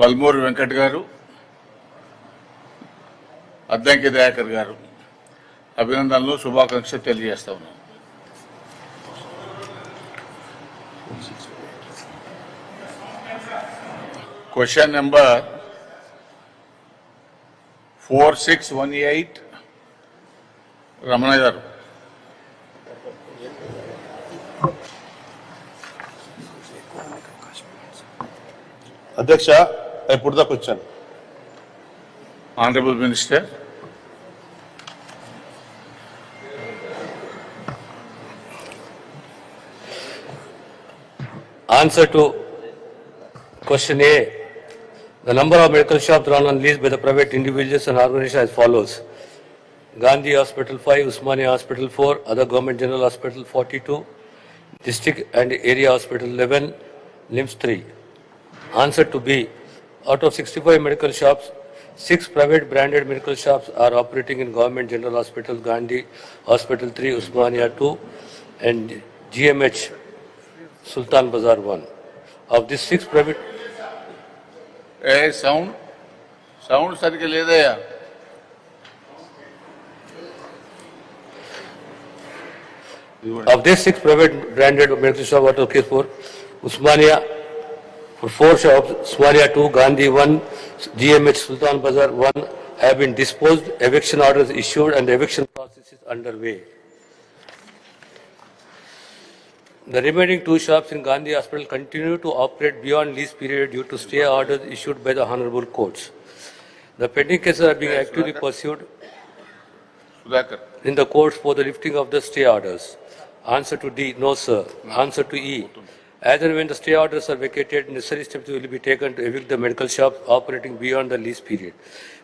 బల్మూరి వెంకట్ గారు, అద్దంకి దయాకర్ గారు అభినందనలు శుభాకాంక్షలు తెలియజేస్తా ఉన్నాం. క్వశ్చన్ నెంబర్ 4618 రమణ గారు. అధ్యక్ష, I put the question. Honorable Minister. Answer to question A. The number of medical shops run on lease by the private individuals and organizations as follows. Gandhi Hospital 5, Usmania Hospital 4, other government general hospital 42, district and area hospital 11, LIMS 3. Answer to B. Out of 65 medical shops, 6 private branded medical shops are operating in government general hospitals, Gandhi Hospital 3, Usmania 2, and GMH Sultan Bazar 1. Of these 6 private... Sound సరిగ్గా లేదయ్యా. Of these 6 private branded medical shops, what are case for? Usmania for 4 shops, Usmania 2, Gandhi 1, GMH Sultan Bazar 1 have been disposed, eviction orders issued and the eviction process is underway. The remaining 2 shops in Gandhi Hospital continue to operate beyond lease period due to stay orders issued by the honorable courts. The pending cases are being actively pursued in the courts for the lifting of the stay orders. Answer to D, no sir. Answer to E, as and when the stay orders are vacated, necessary steps will be taken to evict the medical shops operating beyond the lease period.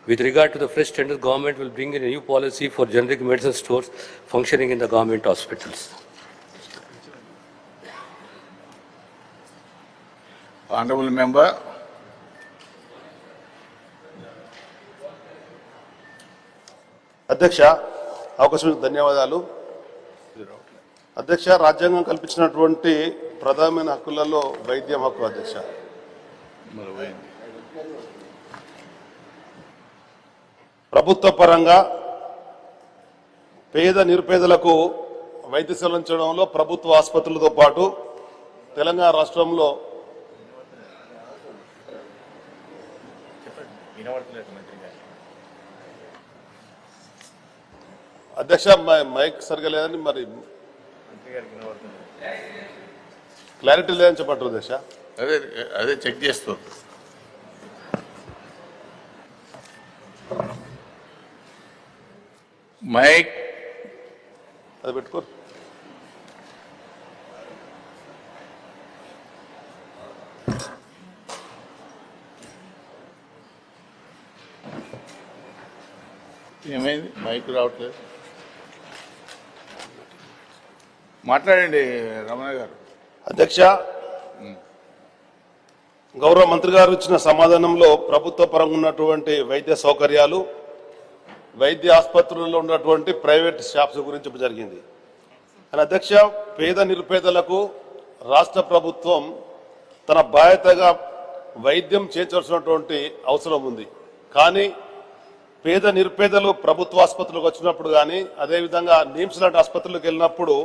With regard to the fresh tender, government will bring in a new policy for generic medicine stores functioning in the government hospitals. Honorable member. అధ్యక్ష, అవకాశం ధన్యవాదాలు. అధ్యక్ష, రాజ్యాంగం కల్పించినటువంటి ప్రధానమైన హక్కులలో వైద్యం హక్కు. అధ్యక్ష, ప్రభుత్వ పరంగా పేద నిరుపేదలకు వైద్య సేవలు అందించడంలో ప్రభుత్వ ఆసుపత్రులతో పాటు తెలంగాణ రాష్ట్రంలో అధ్యక్ష మైక్ సరిగా లేదని మరి క్లారిటీ లేదని చెప్పంటారు అధ్యక్ష. అదే చెక్ చేస్తూ మైక్ అది పెట్టుకో. ఏమైంది? మైక్ రావట్లేదు. మాట్లాడండి రమణ గారు. అధ్యక్ష, గౌరవ మంత్రి గారు ఇచ్చిన సమాధానంలో ప్రభుత్వ పరంగా ఉన్నటువంటి వైద్య సౌకర్యాలు, వైద్య ఆసుపత్రుల్లో ఉన్నటువంటి ప్రైవేట్ షాప్స్ గురించి జరిగింది. కానీ అధ్యక్ష, పేద నిరుపేదలకు రాష్ట్ర ప్రభుత్వం తన బాధ్యతగా వైద్యం చేయించాల్సినటువంటి అవసరం ఉంది. కానీ పేద నిరుపేదలు ప్రభుత్వ ఆసుపత్రులకు వచ్చినప్పుడు కానీ అదేవిధంగా నిమ్స్ లాంటి ఆసుపత్రులకు వెళ్ళినప్పుడు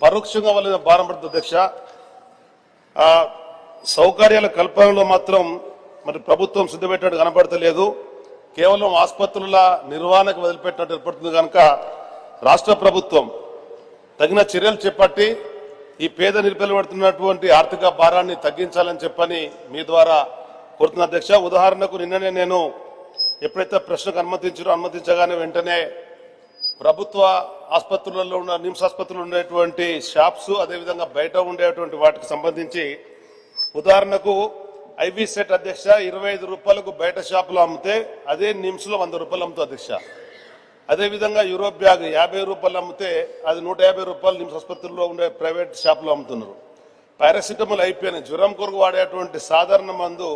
పరోక్షంగా వాళ్ళ భారం పడుతుంది. అధ్యక్ష, సౌకర్యాల కల్పనలో మాత్రం మరి ప్రభుత్వం సిద్ధపెట్టినట్టు కనబడతలేదు. కేవలం ఆసుపత్రుల నిర్వహణకు వదిలిపెట్టినట్టు ఏర్పడుతుంది. కనుక రాష్ట్ర ప్రభుత్వం తగిన చర్యలు చేపట్టి ఈ పేద నిరుపేదలు పడుతున్నటువంటి ఆర్థిక భారాన్ని తగ్గించాలని చెప్పని మీ ద్వారా కోరుతున్న అధ్యక్ష. ఉదాహరణకు నిన్ననే నేను ఎప్పుడైతే ప్రశ్నకు అనుమతించగానే వెంటనే ప్రభుత్వ ఆసుపత్రులలో ఉన్న నిమ్స్ ఆసుపత్రులు ఉండేటువంటి షాప్స్ అదేవిధంగా బయట ఉండేటువంటి వాటికి సంబంధించి ఉదాహరణకు ఐవీ సెట్ అధ్యక్ష 25 రూపాయలకు బయట షాపులో అమ్మితే అదే నిమ్స్ లో 100 రూపాయలు అమ్ముతుంది అధ్యక్ష. అదేవిధంగా యూరోప్ బ్యాగ్ 50 రూపాయలు అమ్మితే అది 150 రూపాయలు నిమ్స్ ఆసుపత్రుల్లో ఉండే ప్రైవేట్ షాపులో అమ్ముతున్నారు. పారాసిటమాల్ అయిపోయిన జ్వరం కొరకు వాడేటువంటి సాధారణ మందు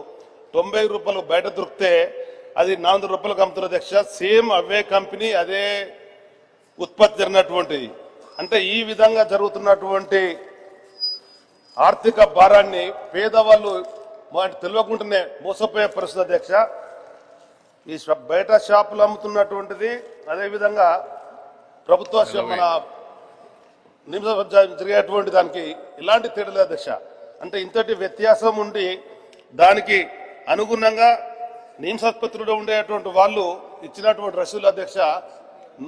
90 రూపాయలు బయట దొరికితే అది 400 రూపాయలకు అమ్ముతున్నారు అధ్యక్ష. సేమ్ అవే కంపెనీ అదే ఉత్పత్తి జరిగినటువంటిది. అంటే ఈ విధంగా జరుగుతున్నటువంటి ఆర్థిక భారాన్ని పేదవాళ్ళు తెలియకుండానే మోసపోయే పరిస్థితి అధ్యక్ష. ఈ బయట షాపులు అమ్ముతున్నటువంటిది, అదేవిధంగా ప్రభుత్వ మన జరిగేటువంటి దానికి ఇలాంటి తేడా లేదు అధ్యక్ష. అంటే ఇంతటి వ్యత్యాసం ఉండి దానికి అనుగుణంగా నిమ్స్ ఆసుపత్రిలో ఉండేటువంటి వాళ్ళు ఇచ్చినటువంటి రసీదులు అధ్యక్ష,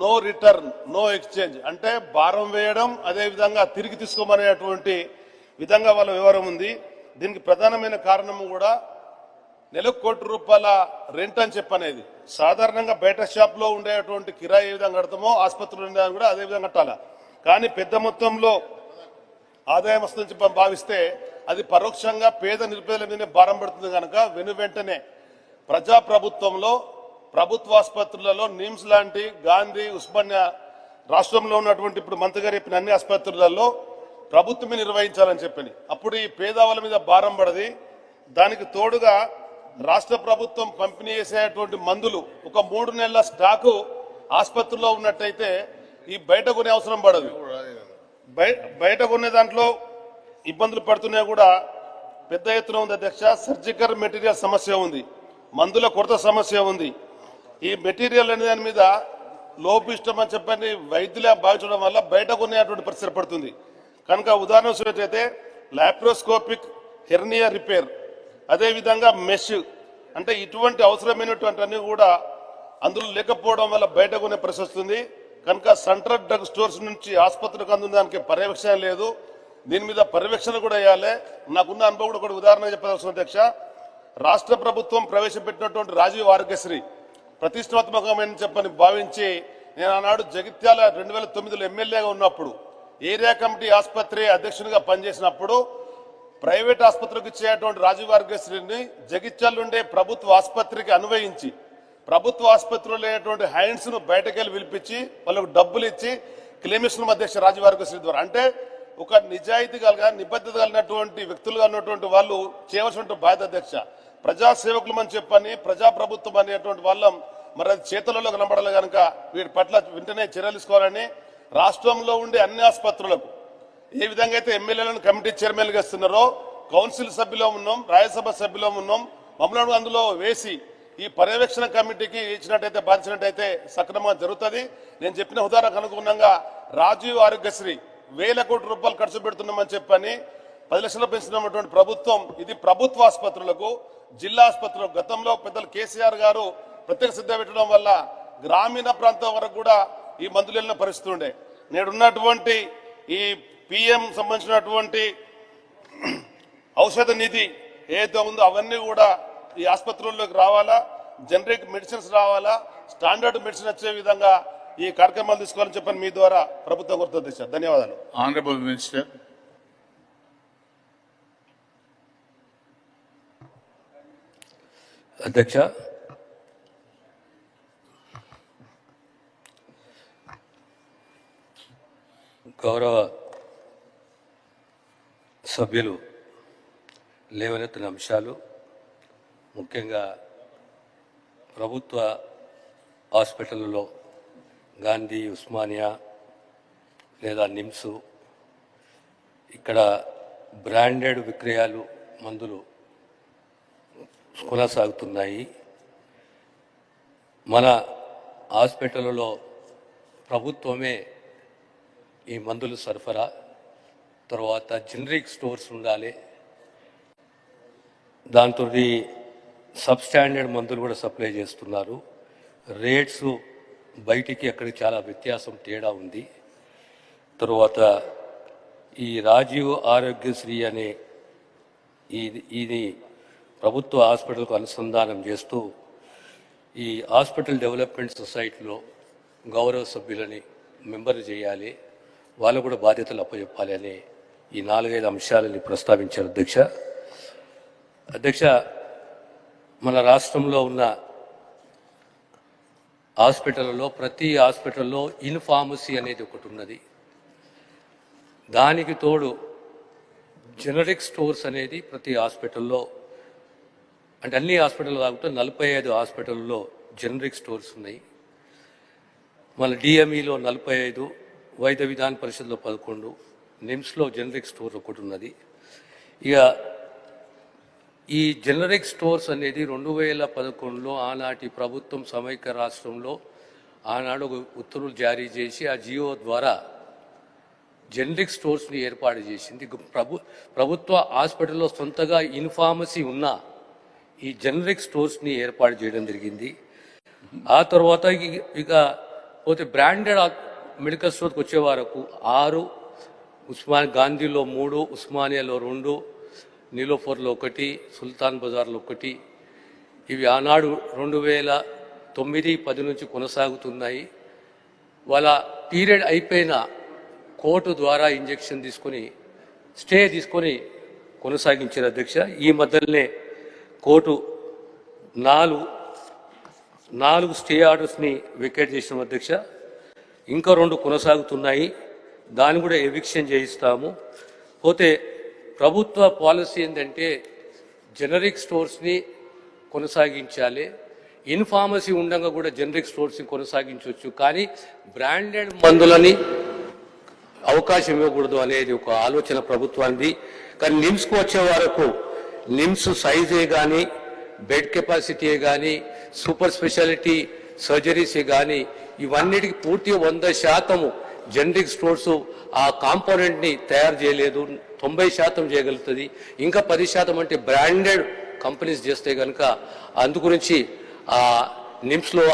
నో రిటర్న్ నో ఎక్స్చేంజ్, అంటే భారం వేయడం అదేవిధంగా తిరిగి తీసుకోమనేటువంటి విధంగా వాళ్ళ వివరం ఉంది. దీనికి ప్రధానమైన కారణం కూడా నెలకు ₹1,00,00,000 రెంట్ అని చెప్పనేది. సాధారణంగా బయట షాప్లో ఉండేటువంటి కిరాయి ఏ విధంగా కడతామో ఆసుపత్రులు ఉండే కూడా అదే విధంగా కట్టాలా. కానీ పెద్ద మొత్తంలో ఆదాయం వస్తుందని చెప్పి భావిస్తే అది పరోక్షంగా పేద నిరుపేదల మీదనే భారం పడుతుంది కనుక వెంటనే ప్రజాప్రభుత్వంలో ప్రభుత్వ ఆసుపత్రులలో నిమ్స్ లాంటి గాంధీ ఉస్మానియా రాష్ట్రంలో ఉన్నటువంటి ఇప్పుడు మంత్రి గారు చెప్పిన అన్ని ఆసుపత్రులలో ప్రభుత్వమే నిర్వహించాలని చెప్పని అప్పుడు ఈ పేదవాళ్ళ మీద భారం పడది. దానికి తోడుగా రాష్ట్ర ప్రభుత్వం పంపిణీ చేసేటువంటి మందులు ఒక 3 నెలల స్టాకు ఆసుపత్రిలో ఉన్నట్టయితే ఈ బయట కొనే అవసరం పడదు. బయట కొనే దాంట్లో ఇబ్బందులు పడుతున్నాయి కూడా పెద్ద ఎత్తున ఉంది అధ్యక్ష. సర్జికల్ మెటీరియల్ సమస్య ఉంది, మందుల కొరత సమస్య ఉంది. ఈ మెటీరియల్ అనే దాని మీద లోపిష్టం అని చెప్పని వైద్యులే భావించడం వల్ల బయట కొనేటువంటి పరిస్థితి పడుతుంది. కనుక ఉదాహరణ చూసినట్లయితే లాప్రోస్కోపిక్ హెర్నియా రిపేర్, అదేవిధంగా మెష్, అంటే ఇటువంటి అవసరమైనటువంటి అన్ని కూడా అందులో లేకపోవడం వల్ల బయట కొనే పరిస్థితి వస్తుంది. కనుక సెంట్రల్ డ్రగ్ స్టోర్స్ నుంచి ఆసుపత్రికి అందుదానికి పర్యవేక్షణ లేదు. దీని మీద పర్యవేక్షణ కూడా వేయాలి. నాకున్న అనుభవం కూడా ఒక ఉదాహరణ చెప్పదలుచుకున్న అధ్యక్ష. రాష్ట్ర ప్రభుత్వం ప్రవేశపెట్టినటువంటి రాజీవ్ ఆరోగ్యశ్రీ ప్రతిష్టాత్మకమైన చెప్పని భావించి నేను ఆనాడు జగిత్యాల 2009లో ఎమ్మెల్యేగా ఉన్నప్పుడు ఏరియా కమిటీ ఆసుపత్రి అధ్యక్షునిగా పనిచేసినప్పుడు ప్రైవేట్ ఆసుపత్రికి ఇచ్చేటువంటి రాజీవ్ ఆరోగ్యశ్రీని జగిత్యాల నుండే ప్రభుత్వ ఆసుపత్రికి అన్వయించి ప్రభుత్వ ఆసుపత్రిలో లేనటువంటి హ్యాండ్స్ ను బయటకెళ్ళి పిలిపించి వాళ్ళకు డబ్బులు ఇచ్చి క్లెయిమిస్తున్నాం అధ్యక్ష రాజీవ్ ఆరోగ్యశ్రీ ద్వారా. అంటే ఒక నిజాయితీ కలిగిన నిబద్ధత కలిగినటువంటి వ్యక్తులుగా ఉన్నటువంటి వాళ్ళు చేయవలసిన బాధ్యత అధ్యక్ష. ప్రజాసేవకులు అని చెప్పని ప్రజాప్రభుత్వం అనేటువంటి వాళ్ళం మరి అది చేతులలో కనబడాలి కనుక వీటి పట్ల వెంటనే చర్యలు తీసుకోవాలని రాష్ట్రంలో ఉండే అన్ని ఆసుపత్రులకు ఏ విధంగా అయితే ఎమ్మెల్యేలను కమిటీ చైర్మన్గా ఇస్తున్నారో కౌన్సిల్ సభ్యులో ఉన్నాం, రాజ్యసభ సభ్యులో ఉన్నాం, మమ్మల్ని అందులో వేసి ఈ పర్యవేక్షణ కమిటీకి ఇచ్చినట్టయితే బాధించినట్టయితే సక్రమంగా జరుగుతుంది. నేను చెప్పిన ఉదాహరణకు అనుగుణంగా రాజీవ్ ఆరోగ్యశ్రీ ₹1,000 కోట్ల ఖర్చు పెడుతున్నామని చెప్పని 10 లక్షలు పెంచుతున్నటువంటి ప్రభుత్వం ఇది ప్రభుత్వ ఆసుపత్రులకు, జిల్లా ఆసుపత్రులకు గతంలో పెద్దలు కేసీఆర్ గారు ప్రత్యేక శ్రద్ధ పెట్టడం వల్ల గ్రామీణ ప్రాంతం వరకు కూడా ఈ మందులు వెళ్ళిన పరిస్థితి ఉండే. నేడున్నటువంటి ఈ పిఎం సంబంధించినటువంటి ఔషధ నిధి ఏదైతే ఉందో అవన్నీ కూడా ఈ ఆసుపత్రుల్లోకి రావాలా, జనరిక్ మెడిసిన్స్ రావాలా, స్టాండర్డ్ మెడిసిన్ వచ్చే విధంగా ఈ కార్యక్రమాలు తీసుకోవాలని చెప్పని మీ ద్వారా ప్రభుత్వం కోరుతుంది. ధన్యవాదాలు. Honourable minister. అధ్యక్ష, గౌరవ సభ్యులు లేవనెత్తిన అంశాలు ముఖ్యంగా ప్రభుత్వ హాస్పిటల్లో గాంధీ, ఉస్మానియా లేదా నిమ్స్ ఇక్కడ బ్రాండెడ్ విక్రయాలు మందులు కొనసాగుతున్నాయి. మన హాస్పిటల్లో ప్రభుత్వమే ఈ మందులు సరఫరా, తర్వాత జనరిక్ స్టోర్స్ ఉండాలి, దాంతో సబ్స్టాండర్డ్ మందులు కూడా సప్లై చేస్తున్నారు. రేట్స్ బయటికి అక్కడికి చాలా వ్యత్యాసం తేడా ఉంది. తరువాత ఈ రాజీవ్ ఆరోగ్యశ్రీ అనే ఇది ప్రభుత్వ హాస్పిటల్కు అనుసంధానం చేస్తూ ఈ హాస్పిటల్ డెవలప్మెంట్ సొసైటీలో గౌరవ సభ్యులని మెంబర్ చేయాలి, వాళ్ళు కూడా బాధ్యతలు అప్పచెప్పాలి అనే ఈ 4-5 అంశాలని ప్రస్తావించారు అధ్యక్ష. అధ్యక్ష, మన రాష్ట్రంలో ఉన్న హాస్పిటల్లో ప్రతి హాస్పిటల్లో ఇన్ఫార్మసీ అనేది ఒకటి ఉన్నది. దానికి తోడు జనరిక్ స్టోర్స్ అనేది ప్రతి హాస్పిటల్లో, అంటే అన్ని హాస్పిటల్లో కాకుండా 45 హాస్పిటల్లో జనరిక్ స్టోర్స్ ఉన్నాయి. మన డిఎంఈలో 45, వైద్య విధాన పరిషత్లో 11, నిమ్స్లో జనరిక్ స్టోర్ ఒకటి ఉన్నది. ఇక ఈ జనరిక్ స్టోర్స్ అనేది 2011లో ఆనాటి ప్రభుత్వం సమైక్య రాష్ట్రంలో ఆనాడు ఒక ఉత్తర్వులు జారీ చేసి ఆ జియో ద్వారా జనరిక్ స్టోర్స్ని ఏర్పాటు చేసింది. ప్రభుత్వ హాస్పిటల్లో సొంతగా ఇన్ఫార్మసీ ఉన్న ఈ జనరిక్ స్టోర్స్ని ఏర్పాటు చేయడం జరిగింది. ఆ తర్వాత ఇక పోతే బ్రాండెడ్ మెడికల్ స్టోర్కి వచ్చే వరకు 6 గాంధీలో 3, ఉస్మానియాలో 2, నీలోఫర్లో 1, సుల్తాన్ బజార్లో 1. ఇవి ఆనాడు 2009-10 నుంచి కొనసాగుతున్నాయి. వాళ్ళ పీరియడ్ అయిపోయిన కోర్టు ద్వారా ఇంజెక్షన్ తీసుకొని స్టే తీసుకొని కొనసాగించారు అధ్యక్ష. ఈ మధ్యలోనే కోర్టు 4 స్టే ఆర్డర్స్ని వెకేట్ చేసిన అధ్యక్ష. ఇంకా 2 కొనసాగుతున్నాయి, దాన్ని కూడా ఎవిక్షన్ చేయిస్తాము. పోతే ప్రభుత్వ పాలసీ ఏంటంటే జనరిక్ స్టోర్స్ని కొనసాగించాలి, ఇన్ఫార్మసీ ఉండగా కూడా జనరిక్ స్టోర్స్ని కొనసాగించవచ్చు, కానీ బ్రాండెడ్ మందులని అవకాశం ఇవ్వకూడదు అనేది ఒక ఆలోచన ప్రభుత్వానికి. కానీ నిమ్స్కు వచ్చే వరకు నిమ్స్ సైజే కానీ, బెడ్ కెపాసిటీయే కానీ, సూపర్ స్పెషాలిటీ సర్జరీసే కానీ ఇవన్నిటికీ పూర్తిగా 100% జనరిక్ స్టోర్స్ ఆ కాంపోనెంట్ని తయారు చేయలేదు. 90% చేయగలుగుతుంది. ఇంకా 10% అంటే బ్రాండెడ్ కంపెనీస్ చేస్తే కనుక అందుగురించి ఆ నిమ్స్లో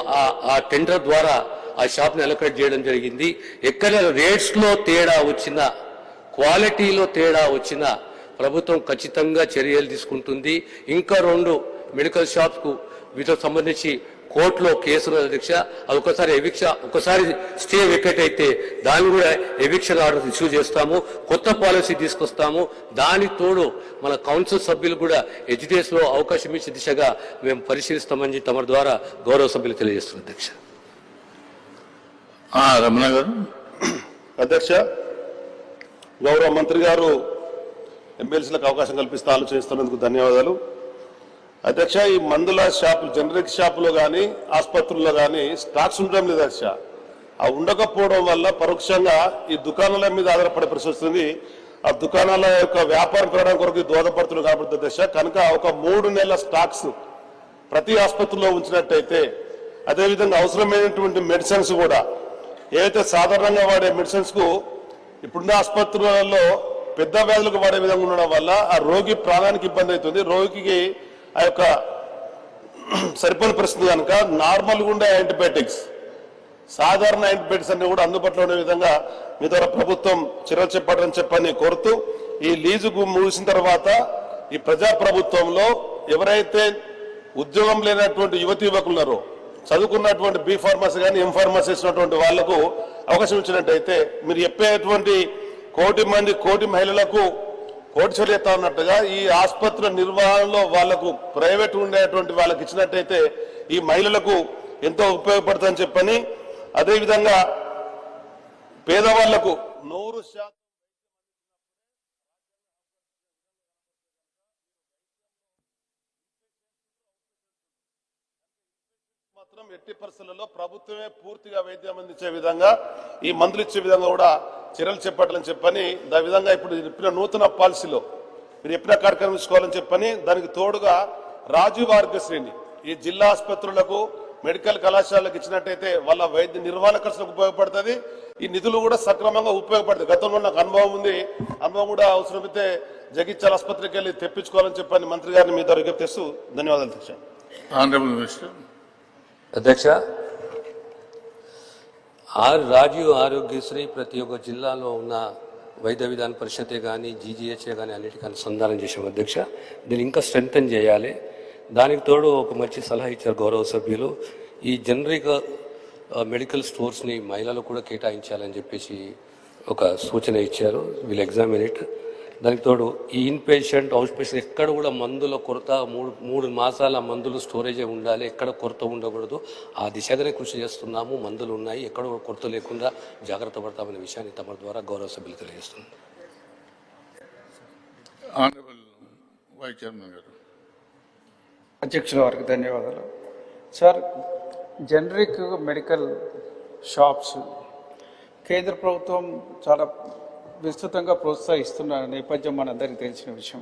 ఆ టెండర్ ద్వారా ఆ షాప్ని అలొకేట్ చేయడం జరిగింది. ఎక్కడ రేట్స్లో తేడా వచ్చినా, క్వాలిటీలో తేడా వచ్చినా ప్రభుత్వం ఖచ్చితంగా చర్యలు తీసుకుంటుంది. ఇంకా 2 మెడికల్ షాప్స్కు వీటికి సంబంధించి కోర్టులో కేసులు అధ్యక్ష. అది ఒకసారి స్టే వెకేట్ అయితే దాన్ని కూడా ఎవిక్షన్ ఆర్డర్ ఇష్యూ చేస్తాము, కొత్త పాలసీ తీసుకొస్తాము. దానికి తోడు మన కౌన్సిల్ సభ్యులు కూడా ఎడ్యుకేషన్లో అవకాశం ఇచ్చే దిశగా మేము పరిశీలిస్తామని తమ ద్వారా గౌరవ సభ్యులు తెలియజేస్తున్నారు అధ్యక్ష. రమణ గారు. అధ్యక్ష, గౌరవ మంత్రి గారు ఎమ్మెల్సీలకు అవకాశం కల్పిస్తూ ఆలోచిస్తున్నందుకు ధన్యవాదాలు. అధ్యక్ష, ఈ మందుల షాపులు జనరిక్ షాపులో కానీ ఆసుపత్రుల్లో కానీ స్టాక్స్ ఉండడం లేదు అధ్యక్ష. ఆ ఉండకపోవడం వల్ల పరోక్షంగా ఈ దుకాణాల మీద ఆధారపడే పరిస్థితి వస్తుంది. ఆ దుకాణాల యొక్క వ్యాపారం పెరగడం కొరకు దోహదపడుతున్న కాబట్టి అధ్యక్ష, కనుక ఒక 3 నెలల స్టాక్స్ ప్రతి ఆసుపత్రిలో ఉంచినట్టయితే, అదేవిధంగా అవసరమైనటువంటి మెడిసిన్స్ కూడా ఏవైతే సాధారణంగా వాడే మెడిసిన్స్ కు ఇప్పుడున్న ఆసుపత్రులలో పెద్ద వ్యాధులకు వాడే విధంగా ఉండడం వల్ల ఆ రోగి ప్రాణానికి ఇబ్బంది అవుతుంది. రోగికి ఆ యొక్క సరిపోయిన పరిస్థితి కనుక నార్మల్గా ఉండే యాంటీబయాటిక్స్, సాధారణ యాంటీబయాటిక్స్ అన్ని కూడా అందుబాటులో ఉండే విధంగా మీ ద్వారా ప్రభుత్వం చర్యలు చేపట్టాలని చెప్పని కోరుతూ, ఈ లీజుకు ముగిసిన తర్వాత ఈ ప్రజా ప్రభుత్వంలో ఎవరైతే ఉద్యోగం లేనటువంటి యువతి యువకులు ఉన్నారో, చదువుకున్నటువంటి బి ఫార్మసీ కానీ ఎం ఫార్మసీ చేసినటువంటి వాళ్లకు అవకాశం ఇచ్చినట్టయితే మీరు చెప్పేటువంటి 1,00,00,000 మంది 1,00,00,000 మహిళలకు కోటి ఎత్తా ఉన్నట్టుగా ఈ ఆసుపత్రుల నిర్వహణలో వాళ్లకు ప్రైవేట్ ఉండేటువంటి వాళ్ళకి ఇచ్చినట్టయితే ఈ మహిళలకు ఎంతో ఉపయోగపడుతుందని చెప్పని, అదేవిధంగా పేదవాళ్లకు 100% మాత్రం ఎట్టి పరిస్థితులలో ప్రభుత్వమే పూర్తిగా వైద్యం అందించే విధంగా ఈ మందులు ఇచ్చే విధంగా కూడా చర్యలు చేపట్టాలని చెప్పని, దాని విధంగా ఇప్పుడు చెప్పిన నూతన పాలసీలో మీరు చెప్పిన కార్యక్రమం తీసుకోవాలని చెప్పని, దానికి తోడుగా రాజీవ్ ఆరోగ్యశ్రీని ఈ జిల్లా ఆసుపత్రులకు మెడికల్ కళాశాలకు ఇచ్చినట్టయితే వాళ్ళ వైద్య నిర్వహణ ఖర్చులకు ఉపయోగపడుతుంది. ఈ నిధులు కూడా సక్రమంగా ఉపయోగపడుతుంది. గతంలో నాకు అనుభవం ఉంది. అనుభవం కూడా అవసరమైతే జగిత్యాల ఆసుపత్రికి వెళ్ళి తెప్పించుకోవాలని చెప్పని మంత్రి గారిని మీ ద్వారా విజ్ఞప్తి చేస్తూ ధన్యవాదాలు అధ్యక్ష. Honourable minister. అధ్యక్ష, రాజీవ్ ఆరోగ్యశ్రీ ప్రతి ఒక్క జిల్లాలో ఉన్న వైద్య విధాన పరిషతే కానీ జీజీహెచ్ఏ కానీ అన్నిటికీ అనుసంధానం చేసాం అధ్యక్ష. దీన్ని ఇంకా స్ట్రెంగ్తన్ చేయాలి. దానికి తోడు ఒక మంచి సలహా ఇచ్చారు గౌరవ సభ్యులు, ఈ జనరిక్ మెడికల్ స్టోర్స్ని మహిళలు కూడా కేటాయించాలని చెప్పేసి ఒక సూచన ఇచ్చారు. వీళ్ళు ఎగ్జామిన్ ఇట్. దానికి తోడు ఈ ఇన్ పేషెంట్ అవుట్ పేషెంట్ ఎక్కడ కూడా మందుల కొరత 3 మాసాల మందులు స్టోరేజే ఉండాలి, ఎక్కడ కొరత ఉండకూడదు. ఆ దిశగానే కృషి చేస్తున్నాము. మందులు ఉన్నాయి, ఎక్కడ కొరత లేకుండా జాగ్రత్త పడతామనే విషయాన్ని తమ ద్వారా గౌరవ సభ్యులు తెలియజేస్తున్నాం. ఆనరబుల్ వైస్ చైర్మన్ గారు. అధ్యక్షుల వారికి ధన్యవాదాలు. సార్, జనరిక్ మెడికల్ షాప్స్ కేంద్ర ప్రభుత్వం చాలా విస్తృతంగా ప్రోత్సహిస్తున్న నేపథ్యం మనందరికీ తెలిసిన విషయం.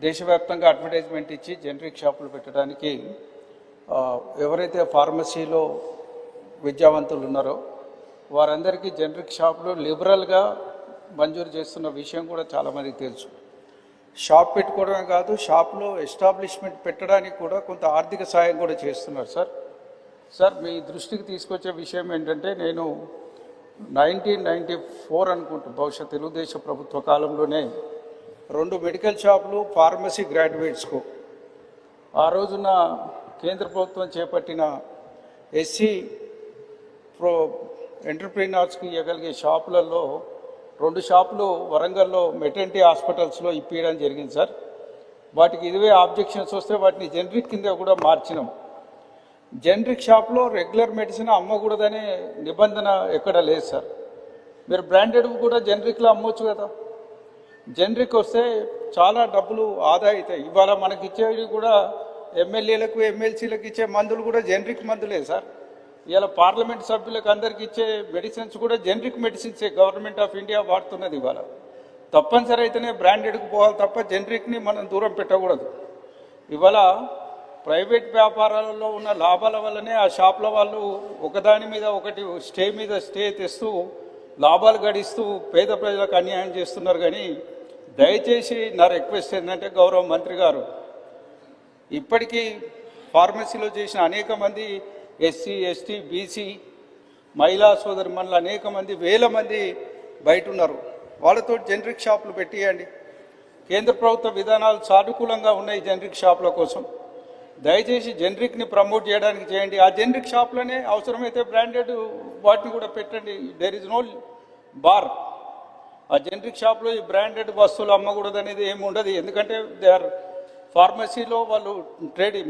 దేశవ్యాప్తంగా అడ్వర్టైజ్మెంట్ ఇచ్చి జనరిక్ షాపులు పెట్టడానికి ఎవరైతే ఫార్మసీలో విద్యావంతులు ఉన్నారో వారందరికీ జనరిక్ షాపులు లిబరల్గా మంజూరు చేస్తున్న విషయం కూడా చాలామందికి తెలుసు. షాప్ పెట్టుకోవడమే కాదు, షాప్లో ఎస్టాబ్లిష్మెంట్ పెట్టడానికి కూడా కొంత ఆర్థిక సాయం కూడా చేస్తున్నారు సార్. మీ దృష్టికి తీసుకొచ్చే విషయం ఏంటంటే, నేను 1994 అనుకుంటా, బహుశా తెలుగుదేశం ప్రభుత్వ కాలంలోనే 2 మెడికల్ షాపులు ఫార్మసీ గ్రాడ్యుయేట్స్కు ఆ రోజున కేంద్ర ప్రభుత్వం చేపట్టిన ఎస్సీ ఎంటర్ప్రీనర్స్కి ఇవ్వగలిగే షాపులలో 2 షాపులు వరంగల్లో మెటర్నిటీ హాస్పిటల్స్లో ఇప్పించడం జరిగింది సార్. వాటికి ఇదివే ఆబ్జెక్షన్స్ వస్తే వాటిని జనరిక్ కింద కూడా మార్చినాం. జనరిక్ షాప్లో రెగ్యులర్ మెడిసిన్ అమ్మకూడదనే నిబంధన ఎక్కడ లేదు సార్. మీరు బ్రాండెడ్ కూడా జనరిక్లో అమ్మవచ్చు కదా. జనరిక్ వస్తే చాలా డబ్బులు ఆదా అవుతాయి. ఇవాళ మనకి ఇచ్చేవి కూడా ఎమ్మెల్యేలకు ఎమ్మెల్సీలకు ఇచ్చే మందులు కూడా జనరిక్ మందులే సార్. ఇవాళ పార్లమెంట్ సభ్యులకు అందరికి ఇచ్చే మెడిసిన్స్ కూడా జనరిక్ మెడిసిన్సే గవర్నమెంట్ ఆఫ్ ఇండియా వాడుతున్నది. ఇవాళ తప్పనిసరి అయితేనే బ్రాండెడ్కి పోవాలి తప్ప జనరిక్ని మనం దూరం పెట్టకూడదు. ఇవాళ ప్రైవేట్ వ్యాపారాలలో ఉన్న లాభాల వల్లనే ఆ షాపుల వాళ్ళు ఒకదాని మీద ఒకటి స్టే తెస్తూ లాభాలు గడిస్తూ పేద ప్రజలకు అన్యాయం చేస్తున్నారు. కానీ దయచేసి నా రిక్వెస్ట్ ఏంటంటే, గౌరవ మంత్రి గారు, ఇప్పటికీ ఫార్మసీలో చేసిన అనేక మంది ఎస్సీ ఎస్టీ బీసీ మహిళా సోదరిమణులు అనేక మంది వేల మంది బయట ఉన్నారు. వాళ్ళతో జనరిక్ షాపులు పెట్టియండి. కేంద్ర ప్రభుత్వ విధానాలు సానుకూలంగా ఉన్నాయి జనరిక్ షాపుల కోసం. దయచేసి జనరిక్ని ప్రమోట్ చేయడానికి చేయండి. ఆ జనరిక్ షాప్లోనే అవసరమైతే బ్రాండెడ్ వాటిని కూడా పెట్టండి. There is no bar. ఆ జనరిక్ షాప్లో ఈ బ్రాండెడ్ వస్తువులు అమ్మకూడదు అనేది ఏమి ఉండదు. ఎందుకంటే దే ఆర్ ఫార్మసీలో వాళ్ళు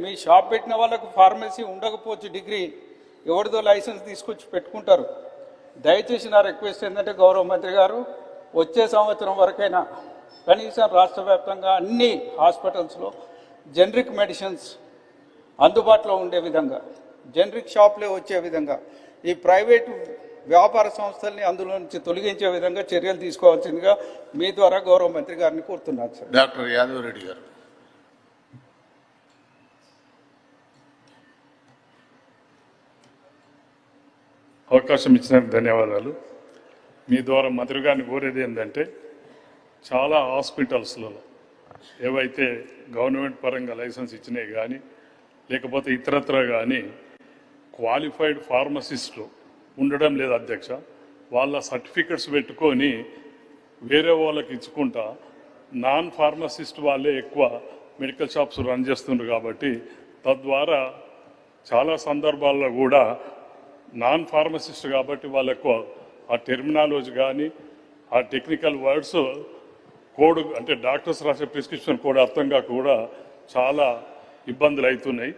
మీ షాప్ పెట్టిన వాళ్ళకు ఫార్మసీ ఉండకపోవచ్చు, డిగ్రీ ఎవరిదో లైసెన్స్ తీసుకొచ్చి పెట్టుకుంటారు. దయచేసి నా రిక్వెస్ట్ ఏంటంటే, గౌరవ మంత్రి గారు, వచ్చే సంవత్సరం వరకైనా కనీసం రాష్ట్ర వ్యాప్తంగా అన్ని హాస్పిటల్స్లో జనరిక్ మెడిసిన్స్ అందుబాటులో ఉండే విధంగా, జనరిక్ షాప్లే వచ్చే విధంగా, ఈ ప్రైవేటు వ్యాపార సంస్థల్ని అందులో నుంచి తొలగించే విధంగా చర్యలు తీసుకోవాల్సిందిగా మీ ద్వారా గౌరవ మంత్రి గారిని కోరుతున్నాను సార్. డాక్టర్ యాదవ్ రెడ్డి గారు. అవకాశం ఇచ్చినందుకు ధన్యవాదాలు. మీ ద్వారా మంత్రి గారిని కోరేది ఏంటంటే, చాలా హాస్పిటల్స్లలో ఏవైతే గవర్నమెంట్ పరంగా లైసెన్స్ ఇచ్చినాయి కానీ లేకపోతే ఇతరత్ర కానీ క్వాలిఫైడ్ ఫార్మసిస్టులు ఉండడం లేదు అధ్యక్ష. వాళ్ళ సర్టిఫికెట్స్ పెట్టుకొని వేరే వాళ్ళకి ఇచ్చుకుంటా నాన్ ఫార్మసిస్ట్ వాళ్ళే ఎక్కువ మెడికల్ షాప్స్ రన్ చేస్తున్నారు. కాబట్టి తద్వారా చాలా సందర్భాల్లో కూడా నాన్ ఫార్మసిస్ట్ కాబట్టి వాళ్ళకు ఆ టెర్మినాలజీ కానీ ఆ టెక్నికల్ వర్డ్స్ కోడ్ అంటే డాక్టర్స్ రాసే ప్రిస్క్రిప్షన్ కోడ్ అర్థం కాక కూడా చాలా ఇబ్బందులు అవుతున్నాయి.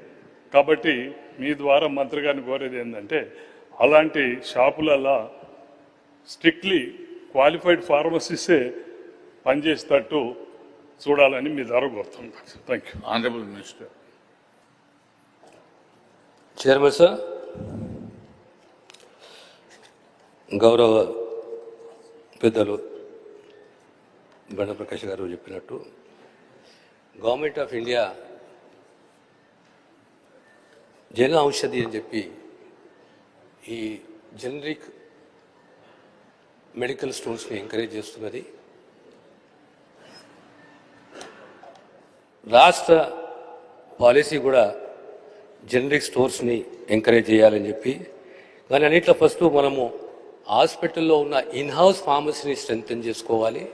కాబట్టి మీ ద్వారా మంత్రి గారిని కోరేది ఏంటంటే, అలాంటి షాపులలో స్ట్రిక్ట్లీ క్వాలిఫైడ్ ఫార్మసిస్టే పనిచేసేటట్టు చూడాలని మీ ద్వారా కోరుతున్నాను. Thank you. Honourable minister. Chairman sir, గౌరవ పెద్దలు బండ ప్రకాష్ గారు చెప్పినట్టు, government of India Jan Aushadhi అని చెప్పి ఈ జనరిక్ మెడికల్ స్టోర్స్ని ఎంకరేజ్ చేస్తున్నది. రాష్ట్ర పాలసీ కూడా జనరిక్ స్టోర్స్ని ఎంకరేజ్ చేయాలని చెప్పి, కానీ అన్నిట్లో ఫస్ట్ మనము హాస్పిటల్లో ఉన్న ఇన్హౌస్ ఫార్మసీని స్ట్రెంగ్తెన్ చేసుకోవాలి.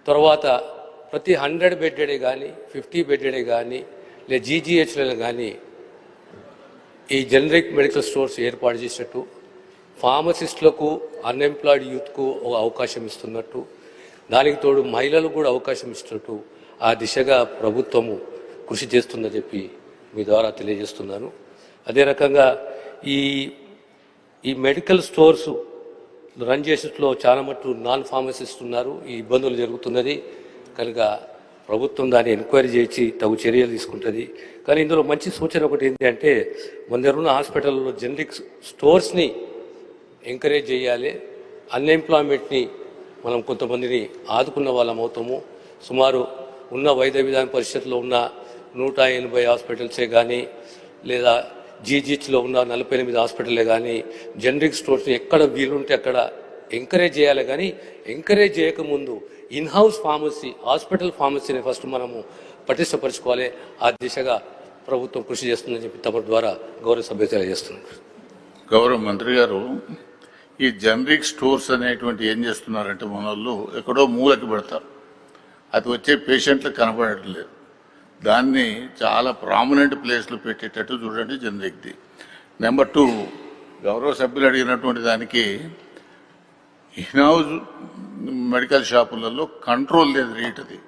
తర్వాత ప్రతి 100 బెడ్డెడే కానీ 50 బెడ్డెడే కానీ లేదా జీజీహెచ్లలో కానీ ఈ జనరిక్ మెడికల్ స్టోర్స్ ఏర్పాటు చేసినట్టు, ఫార్మసిస్టులకు అన్ఎంప్లాయిడ్ యూత్కు ఒక అవకాశం ఇస్తున్నట్టు, దానికి తోడు మహిళలకు కూడా అవకాశం ఇస్తున్నట్టు ఆ దిశగా ప్రభుత్వము కృషి చేస్తుందని చెప్పి మీ ద్వారా తెలియజేస్తున్నాను. అదే రకంగా ఈ మెడికల్ స్టోర్స్ రన్ చేసేట్లో చాలా మటు నాన్ ఫార్మసిస్ట్ ఉన్నారు. ఈ ఇబ్బందులు జరుగుతున్నది కనుక ప్రభుత్వం దాన్ని ఎంక్వైరీ చేసి తగు చర్యలు తీసుకుంటుంది. కానీ ఇందులో మంచి సూచన ఒకటి ఏంటి అంటే, మన దగ్గర ఉన్న హాస్పిటల్లో జనరిక్ స్టోర్స్ని ఎంకరేజ్ చేయాలి. అన్ఎంప్లాయ్మెంట్ని మనం కొంతమందిని ఆదుకున్న వాళ్ళం అవుతాము. సుమారు ఉన్న వైద్య విధాన పరిషత్లో ఉన్న 180 హాస్పిటల్సే కానీ లేదా జీజీహెచ్లో ఉన్న 48 హాస్పిటల్లే కానీ జనరిక్ స్టోర్స్ని ఎక్కడ వీలుంటే అక్కడ ఎంకరేజ్ చేయాలి. కానీ ఎంకరేజ్ చేయకముందు ఇన్హౌస్ ఫార్మసీ, హాస్పిటల్ ఫార్మసీని ఫస్ట్ మనము పటిష్టపరచుకోవాలి. ఆ దిశగా ప్రభుత్వం కృషి చేస్తుందని చెప్పి తమ ద్వారా గౌరవ సభ్యులు తెలియజేస్తున్నారు. గౌరవ మంత్రి గారు, ఈ జనరిక్ స్టోర్స్ అనేటువంటి ఏం చేస్తున్నారంటే మన వాళ్ళు ఎక్కడో మూలకి పెడతారు, అది వచ్చే పేషెంట్లకు కనపడట్లేదు. దాన్ని చాలా ప్రామినెంట్ ప్లేస్లో పెట్టేటట్టు చూడండి జనరిక్ది. నెంబర్ 2, గౌరవ సభ్యులు అడిగినటువంటి దానికి ఇన్హౌస్ మెడికల్ షాపులలో కంట్రోల్ లేదు రేట్, అది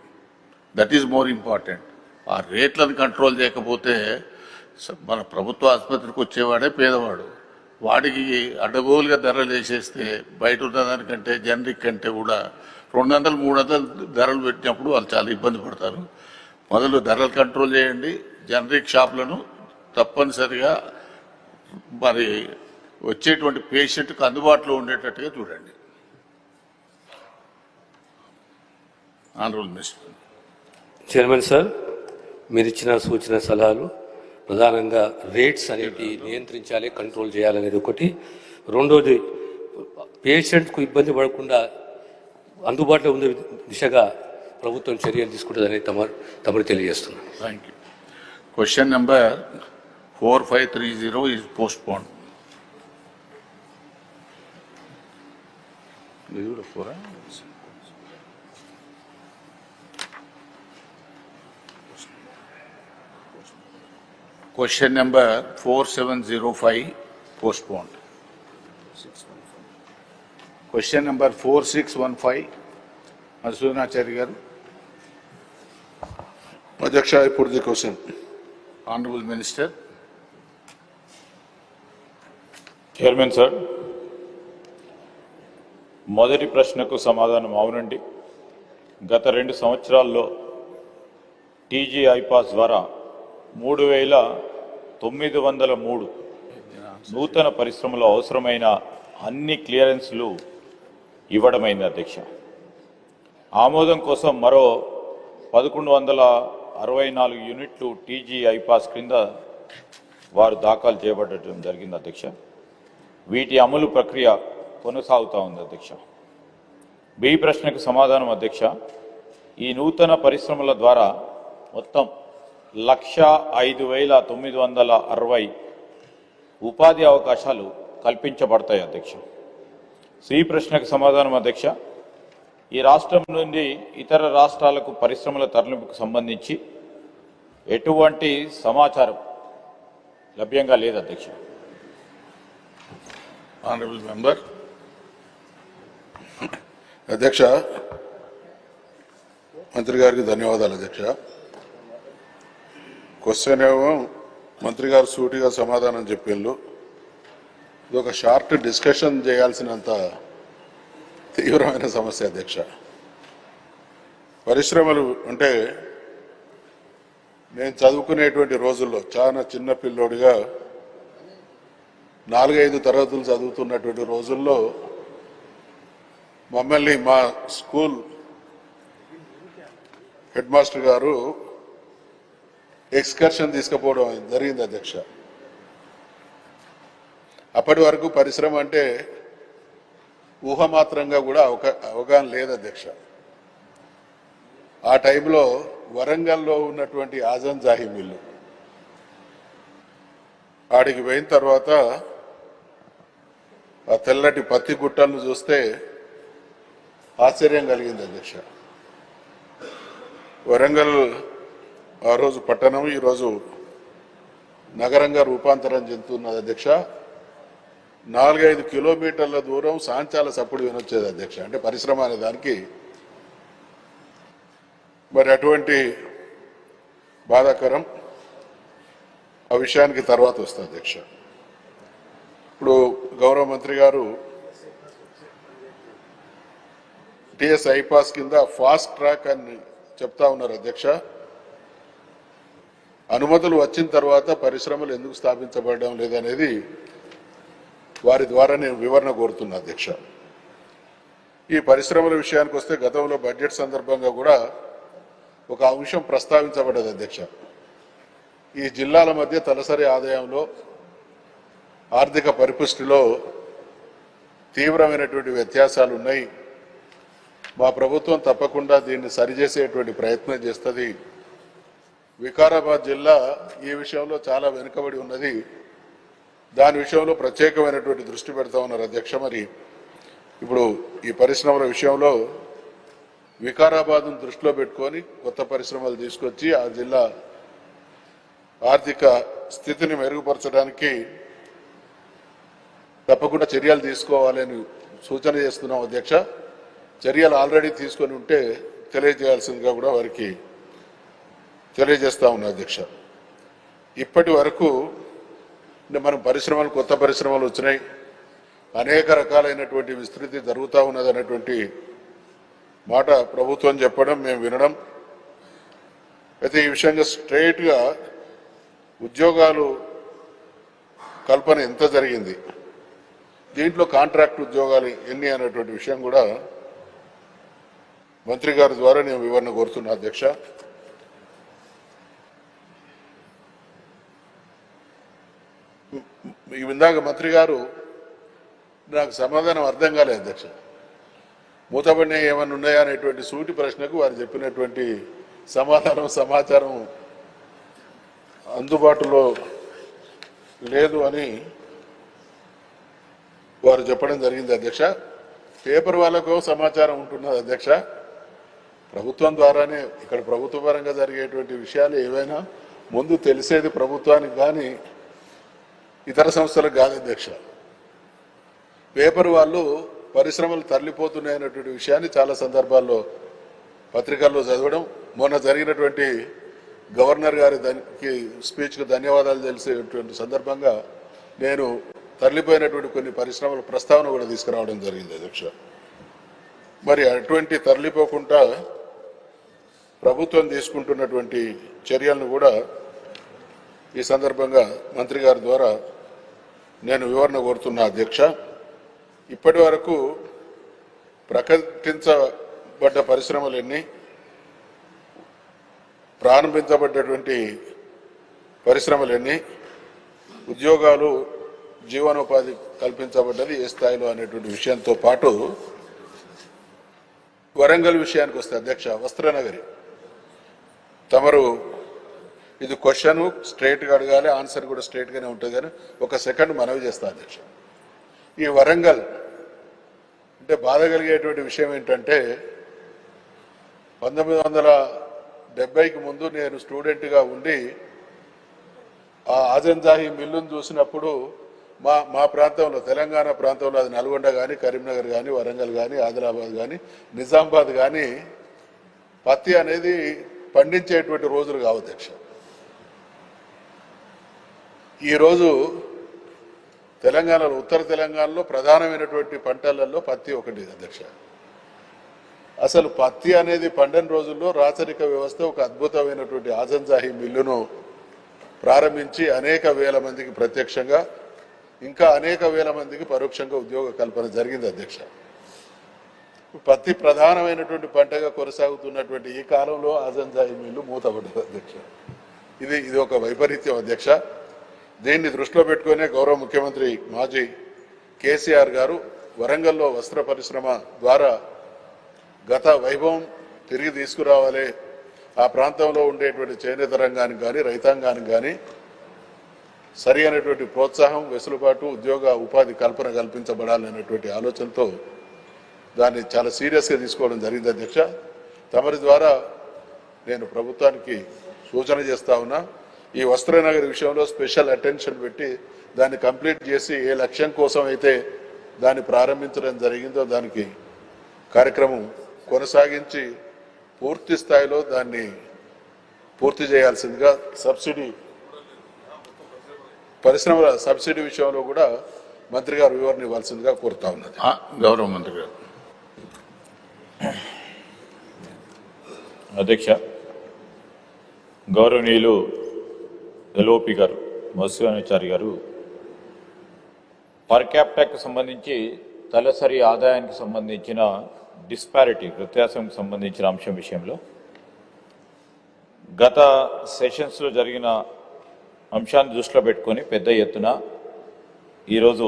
దట్ ఈజ్ మోర్ ఇంపార్టెంట్. ఆ రేట్లను కంట్రోల్ చేయకపోతే మన ప్రభుత్వ ఆసుపత్రికి వచ్చేవాడే పేదవాడు, వాడికి అడ్డగోలుగా ధరలు వేసేస్తే బయట ఉన్నదానికంటే జనరిక్ కంటే కూడా 200-300 ధరలు పెట్టినప్పుడు వాళ్ళు చాలా ఇబ్బంది పడతారు. మొదలు ధరలు కంట్రోల్ చేయండి, జనరిక్ షాపులను తప్పనిసరిగా మరి వచ్చేటువంటి పేషెంట్కి అందుబాటులో ఉండేటట్టుగా చూడండి. Honourable minister. చైర్మన్ సార్, మీరు ఇచ్చిన సూచన సలహాలు ప్రధానంగా రేట్స్ అనేవి నియంత్రించాలి, కంట్రోల్ చేయాలనేది ఒకటి. రెండోది, పేషెంట్కు ఇబ్బంది పడకుండా అందుబాటులో ఉండే దిశగా ప్రభుత్వం చర్యలు తీసుకుంటుందని తమరు తెలియజేస్తున్నారు. Thank you. Question number 4530 is postponed. Question number 4705 postponed. Question number 4615 Madhusudanacharya garu. అధ్యక్ష, ఇప్పుడు the question. Honorable Minister. Chairman sir, మొదటి ప్రశ్నకు సమాధానం అవునండి. గత 2 సంవత్సరాల్లో టీజీ ఐపాస్ ద్వారా 3,903 నూతన పరిశ్రమలో అవసరమైన అన్ని క్లియరెన్స్లు ఇవ్వడమైంది అధ్యక్ష. ఆమోదం కోసం మరో 1164 యూనిట్లు టీజీ ఐపాస్ క్రింద వారు దాఖలు చేయబడటం జరిగింది అధ్యక్ష. వీటి అమలు ప్రక్రియ కొనసాగుతూ ఉంది అధ్యక్ష. బి ప్రశ్నకు సమాధానం అధ్యక్ష, ఈ నూతన పరిశ్రమల ద్వారా మొత్తం 105,960 ఉపాధి అవకాశాలు కల్పించబడతాయి అధ్యక్ష. సి ప్రశ్నకు సమాధానం అధ్యక్ష, ఈ రాష్ట్రం నుండి ఇతర రాష్ట్రాలకు పరిశ్రమల తరలింపుకు సంబంధించి ఎటువంటి సమాచారం లభ్యంగా లేదు అధ్యక్ష. Honorable member. అధ్యక్ష, మంత్రి గారికి ధన్యవాదాలు అధ్యక్ష. క్వశ్చన్ ఏమో మంత్రి గారు సూటిగా సమాధానం చెప్పిండ్రు. ఇది ఒక షార్ట్ డిస్కషన్ చేయాల్సినంత తీవ్రమైన సమస్య అధ్యక్ష. పరిశ్రమలు అంటే నేను చదువుకునేటువంటి రోజుల్లో చాలా చిన్న పిల్లోడిగా 4-5 తరగతులు చదువుతున్నటువంటి రోజుల్లో మమ్మల్ని మా స్కూల్ హెడ్ మాస్టర్ గారు ఎక్స్కర్షన్ తీసుకుపోవడం జరిగింది అధ్యక్ష. అప్పటి వరకు పరిశ్రమ అంటే ఊహమాత్రంగా కూడా అవగాహన లేదు అధ్యక్ష. ఆ టైంలో వరంగల్లో ఉన్నటువంటి ఆజం జాహీ మిల్లు ఆడికి పోయిన తర్వాత ఆ తెల్లటి పత్తి గుట్టలను చూస్తే ఆశ్చర్యం కలిగింది అధ్యక్ష. వరంగల్ ఆ రోజు పట్టణం, ఈరోజు నగరంగా రూపాంతరం చెందుతున్నది అధ్యక్ష. 4-5 కిలోమీటర్ల దూరం సాంచాల సప్పుడు వినొచ్చేది అధ్యక్ష. అంటే పరిశ్రమ అనే దానికి మరి అటువంటి బాధాకరం. ఆ విషయానికి తర్వాత వస్తుంది అధ్యక్ష. ఇప్పుడు గౌరవ మంత్రి గారు టిఎస్ ఐపాస్ కింద ఫాస్ట్ ట్రాక్ అని చెప్తా ఉన్నారు అధ్యక్ష. అనుమతులు వచ్చిన తర్వాత పరిశ్రమలు ఎందుకు స్థాపించబడడం లేదనేది వారి ద్వారా నేను వివరణ కోరుతున్నా అధ్యక్ష. ఈ పరిశ్రమల విషయానికి వస్తే గతంలో బడ్జెట్ సందర్భంగా కూడా ఒక అంశం ప్రస్తావించబడ్డది అధ్యక్ష. ఈ జిల్లాల మధ్య తలసరి ఆదాయంలో ఆర్థిక పరిపుష్టిలో తీవ్రమైనటువంటి వ్యత్యాసాలు ఉన్నాయి. మా ప్రభుత్వం తప్పకుండా దీన్ని సరిచేసేటువంటి ప్రయత్నం చేస్తుంది. వికారాబాద్ జిల్లా ఈ విషయంలో చాలా వెనుకబడి ఉన్నది. దాని విషయంలో ప్రత్యేకమైనటువంటి దృష్టి పెడతా ఉన్నారు అధ్యక్ష. మరి ఇప్పుడు ఈ పరిశ్రమల విషయంలో వికారాబాద్ను దృష్టిలో పెట్టుకొని కొత్త పరిశ్రమలు తీసుకొచ్చి ఆ జిల్లా ఆర్థిక స్థితిని మెరుగుపరచడానికి తప్పకుండా చర్యలు తీసుకోవాలని సూచన చేస్తున్నాం అధ్యక్ష. చర్యలు ఆల్రెడీ తీసుకొని ఉంటే తెలియజేయాల్సిందిగా కూడా వారికి తెలియజేస్తా ఉన్నా అధ్యక్ష. ఇప్పటి వరకు మనం పరిశ్రమలు కొత్త పరిశ్రమలు వచ్చినాయి, అనేక రకాలైనటువంటి విస్తృతి జరుగుతూ ఉన్నది అనేటువంటి మాట ప్రభుత్వం చెప్పడం మేము వినడం. అయితే ఈ విషయంగా స్ట్రైట్గా ఉద్యోగాలు కల్పన ఎంత జరిగింది, దీంట్లో కాంట్రాక్ట్ ఉద్యోగాలు ఎన్ని అనేటువంటి విషయం కూడా మంత్రి గారి ద్వారా నేను వివరణ కోరుతున్నా అధ్యక్ష. ఈ ఇందాక మంత్రి గారు నాకు సమాధానం అర్థం కాలేదు అధ్యక్ష. మూతబడిన ఏమైనా ఉన్నాయా అనేటువంటి సూటి ప్రశ్నకు వారు చెప్పినటువంటి సమాచారం అందుబాటులో లేదు అని వారు చెప్పడం జరిగింది అధ్యక్ష. పేపర్ వాళ్ళకు సమాచారం ఉంటున్నది అధ్యక్ష. ప్రభుత్వం ద్వారానే ఇక్కడ ప్రభుత్వ పరంగా జరిగేటువంటి విషయాలు ఏవైనా ముందు తెలిసేది ప్రభుత్వానికి కానీ ఇతర సంస్థలకు కాదు అధ్యక్ష. పేపర్ వాళ్ళు పరిశ్రమలు తరలిపోతున్నాయనేటువంటి విషయాన్ని చాలా సందర్భాల్లో పత్రికల్లో చదవడం, మొన్న జరిగినటువంటి గవర్నర్ గారి స్పీచ్కు ధన్యవాదాలు తెలిసేటువంటి సందర్భంగా నేను తరలిపోయినటువంటి కొన్ని పరిశ్రమల ప్రస్తావన కూడా తీసుకురావడం జరిగింది అధ్యక్ష. మరి అటువంటి తరలిపోకుండా ప్రభుత్వం తీసుకుంటున్నటువంటి చర్యలను కూడా ఈ సందర్భంగా మంత్రి గారి ద్వారా నేను వివరణ కోరుతున్నా అధ్యక్ష. ఇప్పటి వరకు ప్రకటించబడ్డ పరిశ్రమలు ఎన్ని, ప్రారంభించబడ్డటువంటి పరిశ్రమలు ఎన్ని, ఉద్యోగాలు జీవనోపాధి కల్పించబడ్డది ఏ స్థాయిలో అనేటువంటి విషయంతో పాటు వరంగల్ విషయానికి వస్తే అధ్యక్ష, వస్త్రనగరి తమరు ఇది క్వశ్చన్ స్ట్రైట్గా అడగాలి, ఆన్సర్ కూడా స్ట్రైట్గానే ఉంటుంది కానీ ఒక సెకండ్ మనవి చేస్తా అధ్యక్ష. ఈ వరంగల్ అంటే బాధ కలిగేటువంటి విషయం ఏంటంటే 1970కి ముందు నేను స్టూడెంట్గా ఉండి ఆ ఆజంజాహి మిల్లును చూసినప్పుడు మా ప్రాంతంలో తెలంగాణ ప్రాంతంలో అది నల్గొండ కానీ కరీంనగర్ కానీ వరంగల్ కానీ ఆదిలాబాద్ కానీ నిజామాబాద్ కానీ పత్తి అనేది పండించేటువంటి రోజులు కావు అధ్యక్ష. ఈరోజు తెలంగాణలో ఉత్తర తెలంగాణలో ప్రధానమైనటువంటి పంటలలో పత్తి ఒకటి అధ్యక్ష. అసలు పత్తి అనేది పండని రోజుల్లో రాచరిక వ్యవస్థ ఒక అద్భుతమైనటువంటి ఆజంజాహి మిల్లును ప్రారంభించి అనేక వేల మందికి ప్రత్యక్షంగా ఇంకా అనేక వేల మందికి పరోక్షంగా ఉద్యోగ కల్పన జరిగింది అధ్యక్ష. పత్తి ప్రధానమైనటువంటి పంటగా కొనసాగుతున్నటువంటి ఈ కాలంలో ఆజంజాహి మిల్లు మూతపడ్డది అధ్యక్ష. ఇది ఒక వైపరీత్యం అధ్యక్ష. దీన్ని దృష్టిలో పెట్టుకునే గౌరవ ముఖ్యమంత్రి మాజీ కేసీఆర్ గారు వరంగల్లో వస్త్ర పరిశ్రమ ద్వారా గత వైభవం తిరిగి తీసుకురావాలి, ఆ ప్రాంతంలో ఉండేటువంటి చేనేత రంగానికి కానీ రైతాంగానికి కానీ సరి అయినటువంటి ప్రోత్సాహం, వెసులుబాటు, ఉద్యోగ ఉపాధి కల్పన కల్పించబడాలనేటువంటి ఆలోచనతో దాన్ని చాలా సీరియస్గా తీసుకోవడం జరిగింది అధ్యక్ష. తమరి ద్వారా నేను ప్రభుత్వానికి సూచన చేస్తా ఉన్నా, ఈ వస్త్రనగర్ విషయంలో స్పెషల్ అటెన్షన్ పెట్టి దాన్ని కంప్లీట్ చేసి ఏ లక్ష్యం కోసం అయితే దాన్ని ప్రారంభించడం జరిగిందో దానికి కార్యక్రమం కొనసాగించి పూర్తి స్థాయిలో దాన్ని పూర్తి చేయాల్సిందిగా పరిశ్రమల సబ్సిడీ విషయంలో కూడా మంత్రి గారు వివరణ ఇవ్వాల్సిందిగా కోరుతా ఉన్నది. గౌరవ మంత్రి గారు. అధ్యక్ష, గౌరవనీయులు ఎల్ఓపి గారు మధుసూదనాచారి గారు పర్ క్యాపిటాకు సంబంధించి తలసరి ఆదాయానికి సంబంధించిన డిస్పారిటీ వ్యత్యాసం సంబంధించిన అంశం విషయంలో గత సెషన్స్లో జరిగిన అంశాన్ని దృష్టిలో పెట్టుకొని పెద్ద ఎత్తున ఈరోజు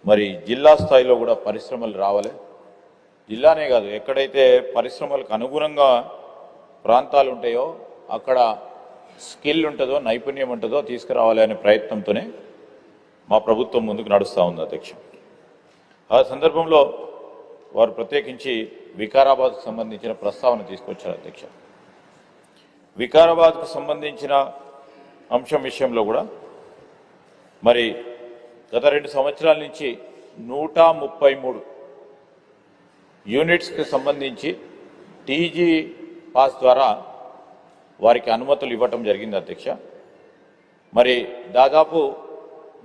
మరి జిల్లా స్థాయిలో కూడా పరిశ్రమలు రావాలి. జిల్లానే కాదు, ఎక్కడైతే పరిశ్రమలకు అనుగుణంగా ప్రాంతాలు ఉంటాయో అక్కడ స్కిల్ ఉంటుందో, నైపుణ్యం ఉంటుందో తీసుకురావాలి అనే ప్రయత్నంతోనే మా ప్రభుత్వం ముందుకు నడుస్తూ ఉంది అధ్యక్ష. ఆ సందర్భంలో వారు ప్రత్యేకించి వికారాబాద్కు సంబంధించిన ప్రస్తావన తీసుకొచ్చారు అధ్యక్ష. వికారాబాద్కు సంబంధించిన అంశం విషయంలో కూడా మరి గత 2 సంవత్సరాల నుంచి 133 యూనిట్స్కి సంబంధించి టీజీ పాస్ ద్వారా వారికి అనుమతులు ఇవ్వటం జరిగింది అధ్యక్ష. మరి దాదాపు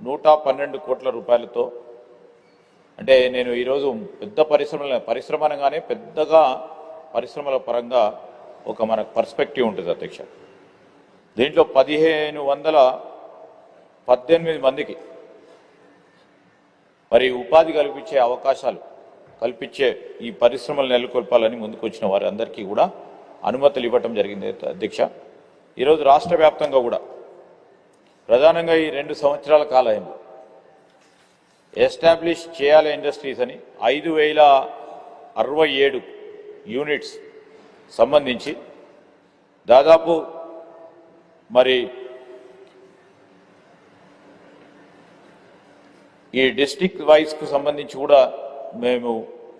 112 కోట్ల రూపాయలతో, అంటే నేను ఈరోజు పెద్ద పరిశ్రమ అనగానే పెద్దగా పరిశ్రమల పరంగా ఒక మనకు పర్స్పెక్టివ్ ఉంటుంది అధ్యక్ష. దీంట్లో 1518 మందికి మరి ఉపాధి కల్పించే అవకాశాలు కల్పించే ఈ పరిశ్రమలు నెలకొల్పాలని ముందుకు వచ్చిన వారందరికీ కూడా అనుమతులు ఇవ్వటం జరిగింది అధ్యక్ష. ఈరోజు రాష్ట్ర వ్యాప్తంగా కూడా ప్రధానంగా ఈ 2 సంవత్సరాల కాలంలో ఎస్టాబ్లిష్ చేయాలి ఇండస్ట్రీస్ అని 5067 యూనిట్స్ సంబంధించి దాదాపు మరి ఈ డిస్ట్రిక్ట్ వైజ్కు సంబంధించి కూడా మేము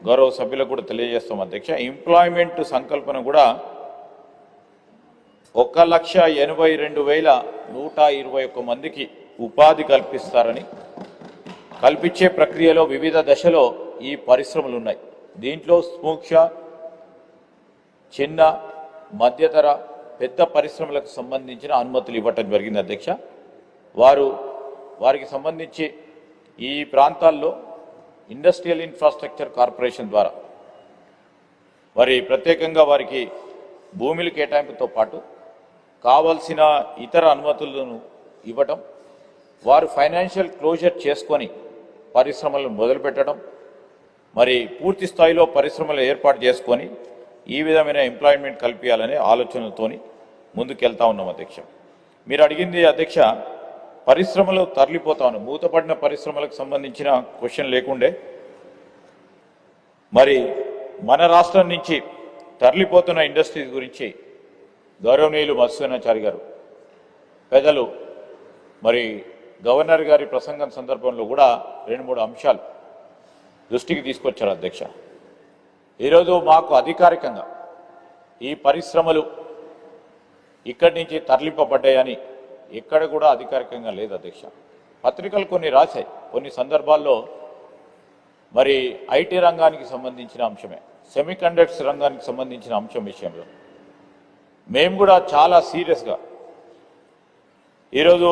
గౌరవ సభ్యులకు కూడా తెలియజేస్తాం అధ్యక్ష. ఎంప్లాయ్మెంట్ సంకల్పన కూడా 1,82,121 మందికి ఉపాధి కల్పిస్తారని, కల్పించే ప్రక్రియలో వివిధ దశలో ఈ పరిశ్రమలు ఉన్నాయి. దీంట్లో సూక్ష్మ, చిన్న, మధ్యతర, పెద్ద పరిశ్రమలకు సంబంధించిన అనుమతులు ఇవ్వటం జరిగింది అధ్యక్ష. వారికి సంబంధించి ఈ ప్రాంతాల్లో ఇండస్ట్రియల్ ఇన్ఫ్రాస్ట్రక్చర్ కార్పొరేషన్ ద్వారా మరి ప్రత్యేకంగా వారికి భూముల కేటాయింపుతో పాటు కావాల్సిన ఇతర అనుమతులను ఇవ్వటం, వారు ఫైనాన్షియల్ క్లోజర్ చేసుకొని పరిశ్రమలను మొదలుపెట్టడం, మరి పూర్తి స్థాయిలో పరిశ్రమలు ఏర్పాటు చేసుకొని ఈ విధమైన ఎంప్లాయ్మెంట్ కల్పించాలనే ఆలోచనలతోని ముందుకెళ్తా ఉన్నాం అధ్యక్ష. మీరు అడిగింది అధ్యక్ష, పరిశ్రమలు తరలిపోతా ఉన్నాం. మూతపడిన పరిశ్రమలకు సంబంధించిన క్వశ్చన్ లేకుండే మరి మన రాష్ట్రం నుంచి తరలిపోతున్న ఇండస్ట్రీస్ గురించి గౌరవనీయులు మధుసూదనాచారి గారు పెద్దలు మరి గవర్నర్ గారి ప్రసంగం సందర్భంలో కూడా 2-3 అంశాలు దృష్టికి తీసుకొచ్చారు అధ్యక్ష. ఈరోజు మాకు అధికారికంగా ఈ పరిశ్రమలు ఇక్కడి నుంచి తరలింపబడ్డాయని ఎక్కడ కూడా అధికారికంగా లేదు అధ్యక్ష. పత్రికలు కొన్ని రాశాయి, కొన్ని సందర్భాల్లో మరి ఐటీ రంగానికి సంబంధించిన అంశమే, సెమీకండక్టర్స్ రంగానికి సంబంధించిన అంశం విషయంలో మేము కూడా చాలా సీరియస్గా ఈరోజు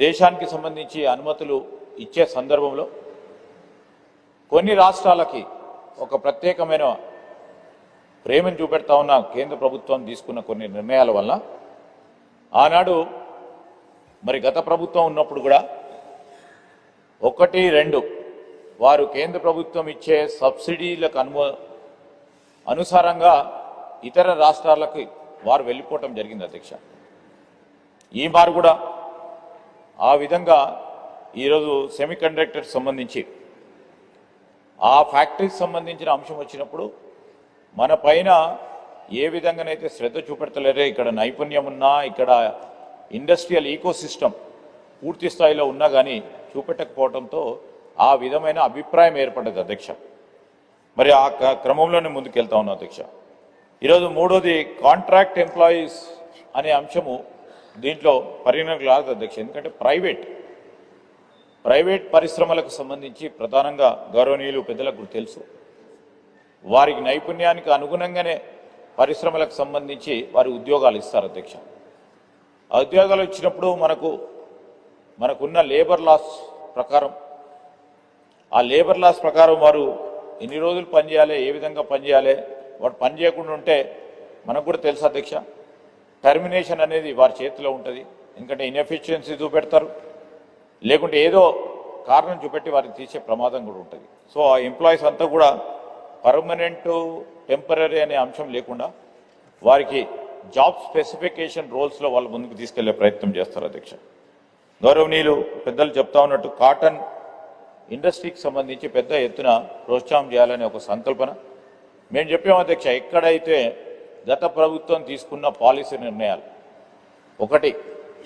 దేశానికి సంబంధించి అనుమతులు ఇచ్చే సందర్భంలో కొన్ని రాష్ట్రాలకి ఒక ప్రత్యేకమైన ప్రేమను చూపెడతా ఉన్న కేంద్ర ప్రభుత్వం తీసుకున్న కొన్ని నిర్ణయాల వల్ల ఆనాడు మరి గత ప్రభుత్వం ఉన్నప్పుడు కూడా 1-2 వారు కేంద్ర ప్రభుత్వం ఇచ్చే సబ్సిడీలకు అనుసారంగా ఇతర రాష్ట్రాలకు వారు వెళ్ళిపోవటం జరిగింది అధ్యక్ష. ఈ మారు కూడా ఆ విధంగా ఈరోజు సెమీకండక్టర్స్ సంబంధించి ఆ ఫ్యాక్టరీకి సంబంధించిన అంశం వచ్చినప్పుడు మన పైన ఏ విధంగానైతే శ్రద్ధ చూపెడతలేరే, ఇక్కడ నైపుణ్యం ఉన్నా, ఇక్కడ ఇండస్ట్రియల్ ఈకోసిస్టమ్ పూర్తి స్థాయిలో ఉన్నా కానీ చూపెట్టకపోవడంతో ఆ విధమైన అభిప్రాయం ఏర్పడ్డది అధ్యక్ష. మరి ఆ క్రమంలోనే ముందుకు వెళ్తా ఉన్నాం అధ్యక్ష. ఈరోజు 3వది కాంట్రాక్ట్ ఎంప్లాయీస్ అనే అంశము దీంట్లో పరిగణనకు రాదు అధ్యక్ష. ఎందుకంటే ప్రైవేట్ పరిశ్రమలకు సంబంధించి ప్రధానంగా గౌరవనీయులు పెద్దలకు తెలుసు, వారికి నైపుణ్యానికి అనుగుణంగానే పరిశ్రమలకు సంబంధించి వారి ఉద్యోగాలు ఇస్తారు అధ్యక్ష. ఆ ఉద్యోగాలు ఇచ్చినప్పుడు మనకున్న లేబర్ లాస్ ప్రకారం, ఆ లేబర్ లాస్ ప్రకారం వారు ఎన్ని రోజులు పనిచేయాలి, ఏ విధంగా పనిచేయాలి, వాడు పని చేయకుండా ఉంటే మనకు కూడా తెలుసు అధ్యక్ష, టర్మినేషన్ అనేది వారి చేతిలో ఉంటుంది. ఎందుకంటే ఇన్ఎఫిషియన్సీ చూపెడతారు, లేకుంటే ఏదో కారణం చూపెట్టి వారికి తీసే ప్రమాదం కూడా ఉంటుంది. సో ఆ ఎంప్లాయీస్ అంతా కూడా పర్మనెంట్ టెంపరీ అనే అంశం లేకుండా వారికి జాబ్ స్పెసిఫికేషన్ రోల్స్లో వాళ్ళు ముందుకు తీసుకెళ్లే ప్రయత్నం చేస్తారు అధ్యక్ష. గౌరవనీయులు పెద్దలు చెప్తా ఉన్నట్టు కాటన్ ఇండస్ట్రీకి సంబంధించి పెద్ద ఎత్తున ప్రోత్సాహం చేయాలనే ఒక సంకల్పన మేము చెప్పాము అధ్యక్ష. ఎక్కడైతే గత ప్రభుత్వం తీసుకున్న పాలసీ నిర్ణయాలు, ఒకటి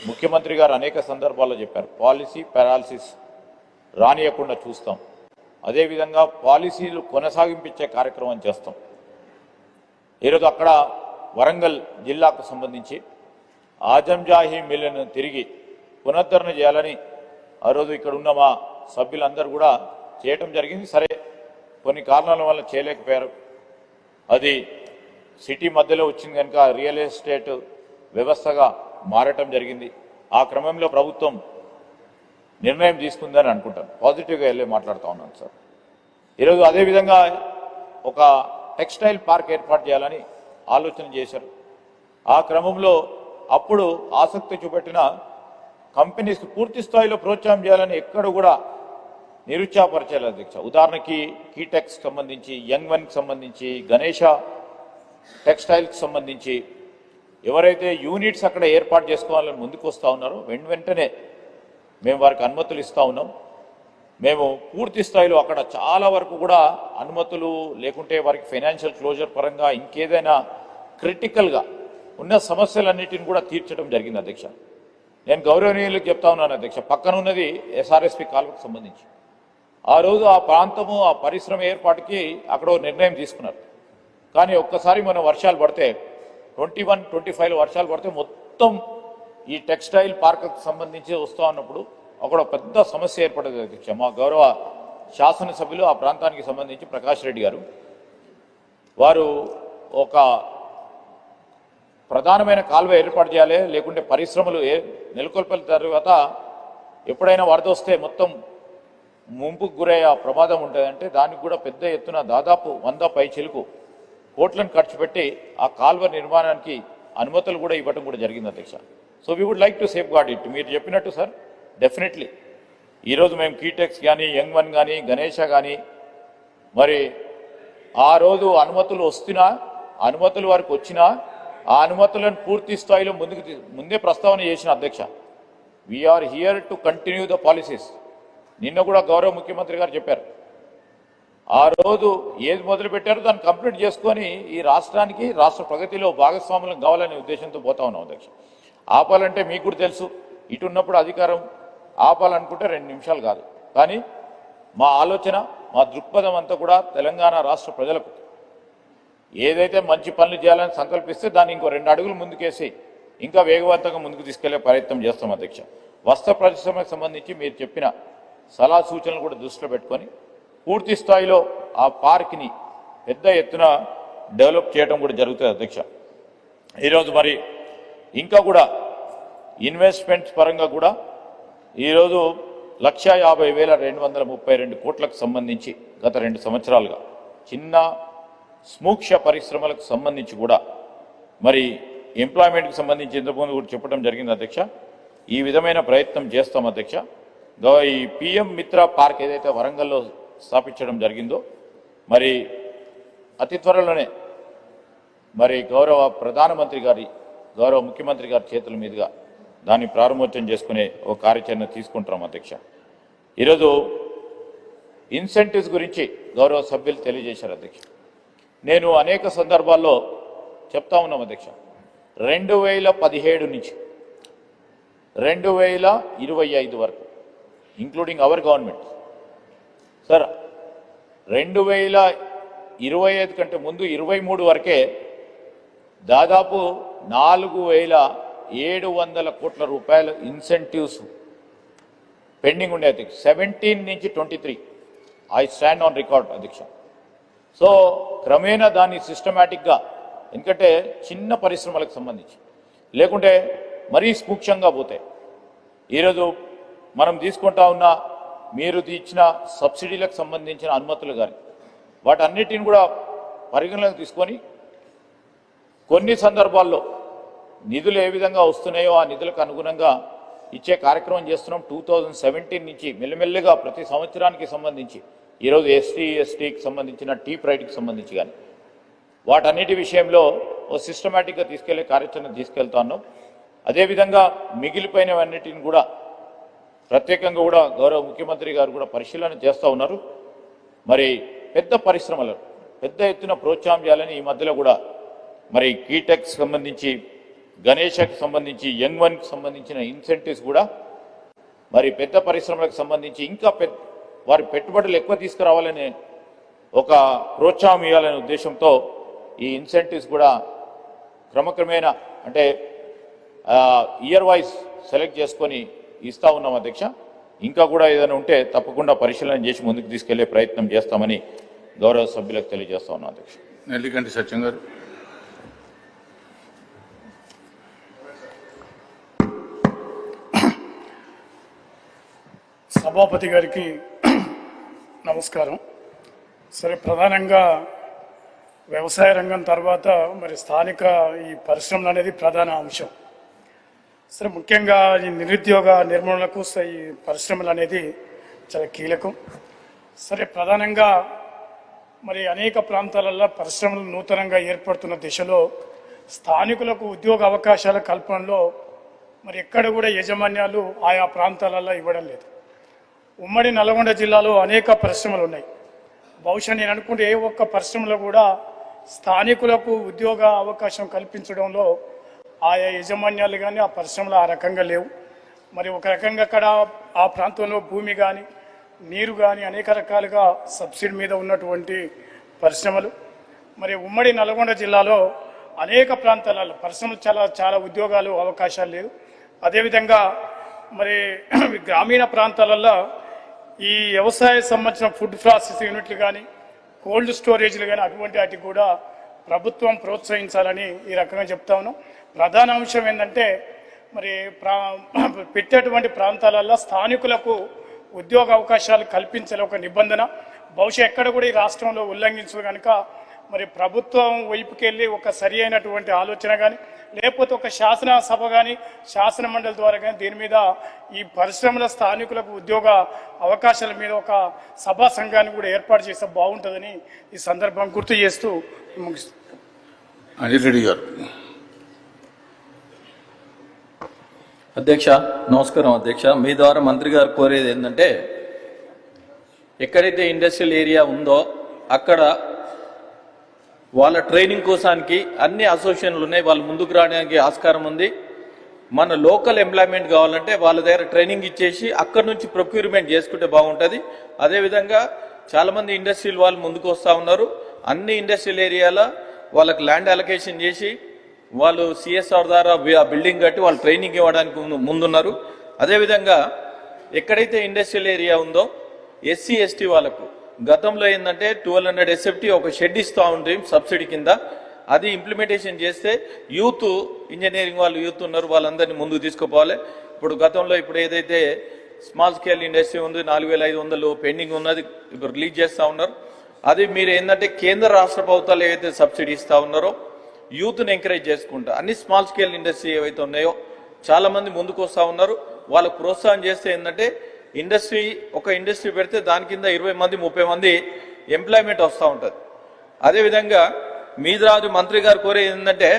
ముఖ్యమంత్రి గారు అనేక సందర్భాల్లో చెప్పారు, పాలసీ పారాలిసిస్ రానియకుండా చూస్తాం, అదేవిధంగా పాలసీలు కొనసాగింపించే కార్యక్రమం చేస్తాం. ఈరోజు అక్కడ వరంగల్ జిల్లాకు సంబంధించి ఆజంజాహీ మిల్లును తిరిగి పునరుద్ధరణ చేయాలని ఆ రోజు ఇక్కడ ఉన్న మా సభ్యులందరూ కూడా చేయటం జరిగింది. సరే, కొన్ని కారణాల వల్ల చేయలేకపోయారు. అది సిటీ మధ్యలో వచ్చింది కనుక రియల్ ఎస్టేట్ వ్యవస్థగా మారటం జరిగింది. ఆ క్రమంలో ప్రభుత్వం నిర్ణయం తీసుకుందని అనుకుంటాను. పాజిటివ్గా వెళ్ళి మాట్లాడుతూ ఉన్నాను సార్. ఈరోజు అదేవిధంగా ఒక టెక్స్టైల్ పార్క్ ఏర్పాటు చేయాలని ఆలోచన చేశారు. ఆ క్రమంలో అప్పుడు ఆసక్తి చూపెట్టిన కంపెనీస్కి పూర్తి స్థాయిలో ప్రోత్సాహం చేయాలని ఎక్కడ కూడా నిరుత్సాహపరచాలి అధ్యక్ష. ఉదాహరణకి కీటెక్స్కి సంబంధించి, యంగ్ వన్కి సంబంధించి, గణేష టెక్స్టైల్కి సంబంధించి ఎవరైతే యూనిట్స్ అక్కడ ఏర్పాటు చేసుకోవాలని ముందుకు వస్తూ ఉన్నారో వెంటనే మేము వారికి అనుమతులు ఇస్తూ ఉన్నాం. మేము పూర్తి స్థాయిలో అక్కడ చాలా వరకు కూడా అనుమతులు లేకుంటే వారికి ఫైనాన్షియల్ క్లోజర్ పరంగా ఇంకేదైనా క్రిటికల్గా ఉన్న సమస్యలన్నిటిని కూడా తీర్చడం జరిగింది అధ్యక్ష. నేను గౌరవనీయులకు చెప్తా ఉన్నాను అధ్యక్ష, పక్కన ఉన్నది SRSP కాలువకు సంబంధించి ఆ రోజు ఆ ప్రాంతము ఆ పరిశ్రమ ఏర్పాటుకి అక్కడ నిర్ణయం తీసుకున్నారు. కానీ ఒక్కసారి మన వర్షాలు పడితే 21-25 వర్షాలు పడితే మొత్తం ఈ టెక్స్టైల్ పార్క్కి సంబంధించి వస్తూ ఉన్నప్పుడు అక్కడ పెద్ద సమస్య ఏర్పడేది అధ్యక్ష. మా గౌరవ శాసనసభ్యులు ఆ ప్రాంతానికి సంబంధించి ప్రకాష్ రెడ్డి గారు వారు ఒక ప్రధానమైన కాలువ ఏర్పాటు చేయాలి, లేకుంటే పరిశ్రమలు నెలకొల్పిన తర్వాత ఎప్పుడైనా వరద వస్తే మొత్తం ముంపుకు గురయ్యే ప్రమాదం ఉంటుందంటే దానికి కూడా పెద్ద ఎత్తున దాదాపు 100 పైచిలకు కోట్లను ఖర్చు పెట్టి ఆ కాలువ నిర్మాణానికి అనుమతులు కూడా ఇవ్వడం కూడా జరిగింది అధ్యక్ష. So we would like to safeguard it. మీరు చెప్పినట్టు సార్, డెఫినెట్లీ ఈరోజు మేము కీటెక్స్ కానీ, యంగ్ వన్ కానీ, గణేష కానీ మరి ఆ రోజు అనుమతులు వస్తున్నా, అనుమతులు వారికి వచ్చినా ఆ అనుమతులను పూర్తి స్థాయిలో ముందే ప్రస్తావన చేసిన అధ్యక్ష. We are here to continue the policies. నిన్న కూడా గౌరవ ముఖ్యమంత్రి గారు చెప్పారు, ఆ రోజు ఏది మొదలు పెట్టారో దాన్ని కంప్లీట్ చేసుకొని ఈ రాష్ట్రానికి రాష్ట్ర ప్రగతిలో భాగస్వాములం కావాలనే ఉద్దేశంతో పోతా ఉన్నాం అధ్యక్ష. ఆపాలంటే మీకు కూడా తెలుసు, ఇటున్నప్పుడు అధికారం ఆపాలనుకుంటే 2 నిమిషాలు కాదు. కానీ మా ఆలోచన, మా దృక్పథం అంతా కూడా తెలంగాణ రాష్ట్ర ప్రజలకు ఏదైతే మంచి పనులు చేయాలని సంకల్పిస్తే దాన్ని ఇంకో 2 అడుగులు ముందుకేసి ఇంకా వేగవంతంగా ముందుకు తీసుకెళ్లే ప్రయత్నం చేస్తాం అధ్యక్ష. వస్త్ర పరిశ్రమకు సంబంధించి మీరు చెప్పిన సలహా సూచనలు కూడా దృష్టిలో పెట్టుకొని పూర్తి స్థాయిలో ఆ పార్క్ని పెద్ద ఎత్తున డెవలప్ చేయడం కూడా జరుగుతుంది అధ్యక్ష. ఈరోజు మరి ఇంకా కూడా ఇన్వెస్ట్మెంట్స్ పరంగా కూడా ఈరోజు 1,50,232 కోట్లకు సంబంధించి గత 2 సంవత్సరాలుగా చిన్న సూక్ష్మ పరిశ్రమలకు సంబంధించి కూడా మరి ఎంప్లాయ్మెంట్కి సంబంధించి ఇంతకుముందు కూడా చెప్పడం జరిగింది అధ్యక్ష. ఈ విధమైన ప్రయత్నం చేస్తాం అధ్యక్ష. ఈ PM మిత్ర పార్క్ ఏదైతే వరంగల్లో స్థాపించడం జరిగిందో మరి అతి త్వరలోనే మరి గౌరవ ప్రధానమంత్రి గారి, గౌరవ ముఖ్యమంత్రి గారి చేతుల మీదుగా దాన్ని ప్రారంభోత్సవం చేసుకునే ఒక కార్యాచరణ తీసుకుంటున్నాం అధ్యక్ష. ఈరోజు ఇన్సెంటివ్స్ గురించి గౌరవ సభ్యులు తెలియజేశారు అధ్యక్ష. నేను అనేక సందర్భాల్లో చెప్తా ఉన్నాం అధ్యక్ష, 2017 నుంచి 2025 వరకు ఇంక్లూడింగ్ అవర్ గవర్నమెంట్ సార్, 2025 కంటే ముందు 23 వరకే దాదాపు 4,700 కోట్ల రూపాయల ఇన్సెంటివ్స్ పెండింగ్ ఉండే అధ్యక్ష. 17 నుంచి 23 ఐ స్టాండ్ ఆన్ రికార్డ్ అధ్యక్ష. సో క్రమేణా దాన్ని సిస్టమేటిక్గా, ఎందుకంటే చిన్న పరిశ్రమలకు సంబంధించి లేకుంటే మరీ సూక్ష్మంగా పోతాయి. ఈరోజు మనం తీసుకుంటా ఉన్న మీరు ఇచ్చిన సబ్సిడీలకు సంబంధించిన అనుమతులు కానీ వాటన్నిటిని కూడా పరిగణలోకి తీసుకొని కొన్ని సందర్భాల్లో నిధులు ఏ విధంగా వస్తున్నాయో ఆ నిధులకు అనుగుణంగా ఇచ్చే కార్యక్రమం చేస్తున్నాం. 2017 నుంచి మెల్లమెల్లగా ప్రతి సంవత్సరానికి సంబంధించి ఈరోజు ST, STకి సంబంధించిన టీ ప్రైడ్కి సంబంధించి కానీ వాటన్నిటి విషయంలో ఓ సిస్టమేటిక్గా తీసుకెళ్లే కార్యాచరణ తీసుకెళ్తాను. అదేవిధంగా మిగిలిపోయినవన్నిటిని కూడా ప్రత్యేకంగా కూడా గౌరవ ముఖ్యమంత్రి గారు కూడా పరిశీలన చేస్తూ ఉన్నారు. మరి పెద్ద పరిశ్రమలు పెద్ద ఎత్తున ప్రోత్సాహం చేయాలని ఈ మధ్యలో కూడా మరి కీటెక్స్ సంబంధించి, గణేషకి సంబంధించి, యంగ్ వన్కి సంబంధించిన ఇన్సెంటివ్స్ కూడా మరి పెద్ద పరిశ్రమలకు సంబంధించి ఇంకా వారి పెట్టుబడులు ఎక్కువ తీసుకురావాలనే ఒక ప్రోత్సాహం ఇవ్వాలనే ఉద్దేశంతో ఈ ఇన్సెంటివ్స్ కూడా క్రమక్రమేణా అంటే ఇయర్ వైజ్ సెలెక్ట్ చేసుకొని ఇస్తా ఉన్నాం అధ్యక్ష. ఇంకా కూడా ఏదైనా ఉంటే తప్పకుండా పరిశీలన చేసి ముందుకు తీసుకెళ్లే ప్రయత్నం చేస్తామని గౌరవ సభ్యులకు తెలియజేస్తా ఉన్నాం అధ్యక్ష. నెల్లికంటి సత్యం గారు. సభాపతి గారికి నమస్కారం. సరే, ప్రధానంగా వ్యవసాయ రంగం తర్వాత మరి స్థానిక ఈ పరిశ్రమలు అనేది ప్రధాన అంశం. సరే, ముఖ్యంగా ఈ నిరుద్యోగ నిర్మూలనకు ఈ పరిశ్రమలు అనేది చాలా కీలకం. సరే, ప్రధానంగా మరి అనేక ప్రాంతాలలో పరిశ్రమలు నూతనంగా ఏర్పడుతున్న దిశలో స్థానికులకు ఉద్యోగ అవకాశాల కల్పనలో మరి ఎక్కడ కూడా యాజమాన్యాలు ఆయా ప్రాంతాలలో ఇవ్వడం లేదు. ఉమ్మడి నల్గొండ జిల్లాలో అనేక పరిశ్రమలు ఉన్నాయి. బహుశా నేను అనుకుంటే ఏ ఒక్క పరిశ్రమలో కూడా స్థానికులకు ఉద్యోగ అవకాశం కల్పించడంలో ఆయా యాజమాన్యాలు కానీ ఆ పరిశ్రమలు ఆ రకంగా లేవు. మరి ఒక రకంగా అక్కడ ఆ ప్రాంతంలో భూమి కానీ నీరు కానీ అనేక రకాలుగా సబ్సిడీ మీద ఉన్నటువంటి పరిశ్రమలు. మరి ఉమ్మడి నల్గొండ జిల్లాలో అనేక ప్రాంతాలలో పరిశ్రమలు చాలా ఉద్యోగాలు అవకాశాలు లేవు. అదేవిధంగా మరి గ్రామీణ ప్రాంతాలలో ఈ వ్యవసాయ సంబంధించిన ఫుడ్ ప్రాసెసింగ్ యూనిట్లు కానీ కోల్డ్ స్టోరేజ్లు కానీ అటువంటి వాటికి కూడా ప్రభుత్వం ప్రోత్సహించాలని ఈ రకంగా చెప్తా ఉన్నాం. ప్రధాన అంశం ఏంటంటే మరి పెట్టేటువంటి ప్రాంతాలలో స్థానికులకు ఉద్యోగ అవకాశాలు కల్పించాలి ఒక నిబంధన. బహుశా ఎక్కడ కూడా ఈ రాష్ట్రంలో ఉల్లంఘించదు కనుక మరి ప్రభుత్వం వైపుకెళ్ళి ఒక సరి అయినటువంటి ఆలోచన కానీ లేకపోతే ఒక శాసనసభ కానీ శాసన మండలి ద్వారా కానీ దీని మీద ఈ పరిశ్రమల స్థానికులకు ఉద్యోగ అవకాశాల మీద ఒక సభా సంఘాన్ని కూడా ఏర్పాటు చేస్తే బాగుంటుందని ఈ సందర్భం గుర్తు చేస్తూ ముగిస్తాను. అనిల్ రెడ్డి గారు. అధ్యక్ష నమస్కారం. అధ్యక్ష, మీ ద్వారా మంత్రి గారు కోరేది ఏంటంటే ఎక్కడైతే ఇండస్ట్రియల్ ఏరియా ఉందో అక్కడ వాళ్ళ ట్రైనింగ్ కోసానికి అన్ని అసోసియేషన్లు ఉన్నాయి, వాళ్ళు ముందుకు రావడానికి ఆస్కారం ఉంది. మన లోకల్ ఎంప్లాయ్మెంట్ కావాలంటే వాళ్ళ దగ్గర ట్రైనింగ్ ఇచ్చేసి అక్కడ నుంచి ప్రొక్యూర్మెంట్ చేసుకుంటే బాగుంటుంది. అదేవిధంగా చాలామంది ఇండస్ట్రియల్ వాళ్ళు ముందుకు వస్తూ ఉన్నారు. అన్ని ఇండస్ట్రియల్ ఏరియాలో వాళ్ళకి ల్యాండ్ అలొకేషన్ చేసి వాళ్ళు సిఎస్ఆర్ ద్వారా బిల్డింగ్ కట్టి వాళ్ళు ట్రైనింగ్ ఇవ్వడానికి ముందున్నారు. అదేవిధంగా ఎక్కడైతే ఇండస్ట్రియల్ ఏరియా ఉందో ఎస్సీ ఎస్టీ వాళ్ళకు గతంలో ఏంటంటే 1200 SFT ఒక షెడ్ ఇస్తూ ఉంటుంది సబ్సిడీ కింద. అది ఇంప్లిమెంటేషన్ చేస్తే యూత్ ఇంజనీరింగ్ వాళ్ళు యూత్ ఉన్నారు, వాళ్ళందరినీ ముందుకు తీసుకుపోవాలి. ఇప్పుడు ఏదైతే స్మాల్ స్కేల్ ఇండస్ట్రీ ఉంది 4500 పెండింగ్ ఉన్నది, ఇప్పుడు రిలీజ్ చేస్తూ ఉన్నారు. అది మీరు ఏంటంటే కేంద్ర రాష్ట్ర ప్రభుత్వాలు ఏవైతే సబ్సిడీ ఇస్తూ ఉన్నారో యూత్ని ఎంకరేజ్ చేసుకుంటా అన్ని స్మాల్ స్కేల్ ఇండస్ట్రీ ఏవైతే ఉన్నాయో చాలా మంది ముందుకు వస్తూ ఉన్నారు. వాళ్ళకు ప్రోత్సాహం చేస్తే ఏంటంటే ఒక ఇండస్ట్రీ పెడితే దాని కింద 20 మంది 30 మంది ఎంప్లాయ్మెంట్ వస్తూ ఉంటుంది. అదేవిధంగా మీదరాజు మంత్రి గారు కోరేది ఏంటంటే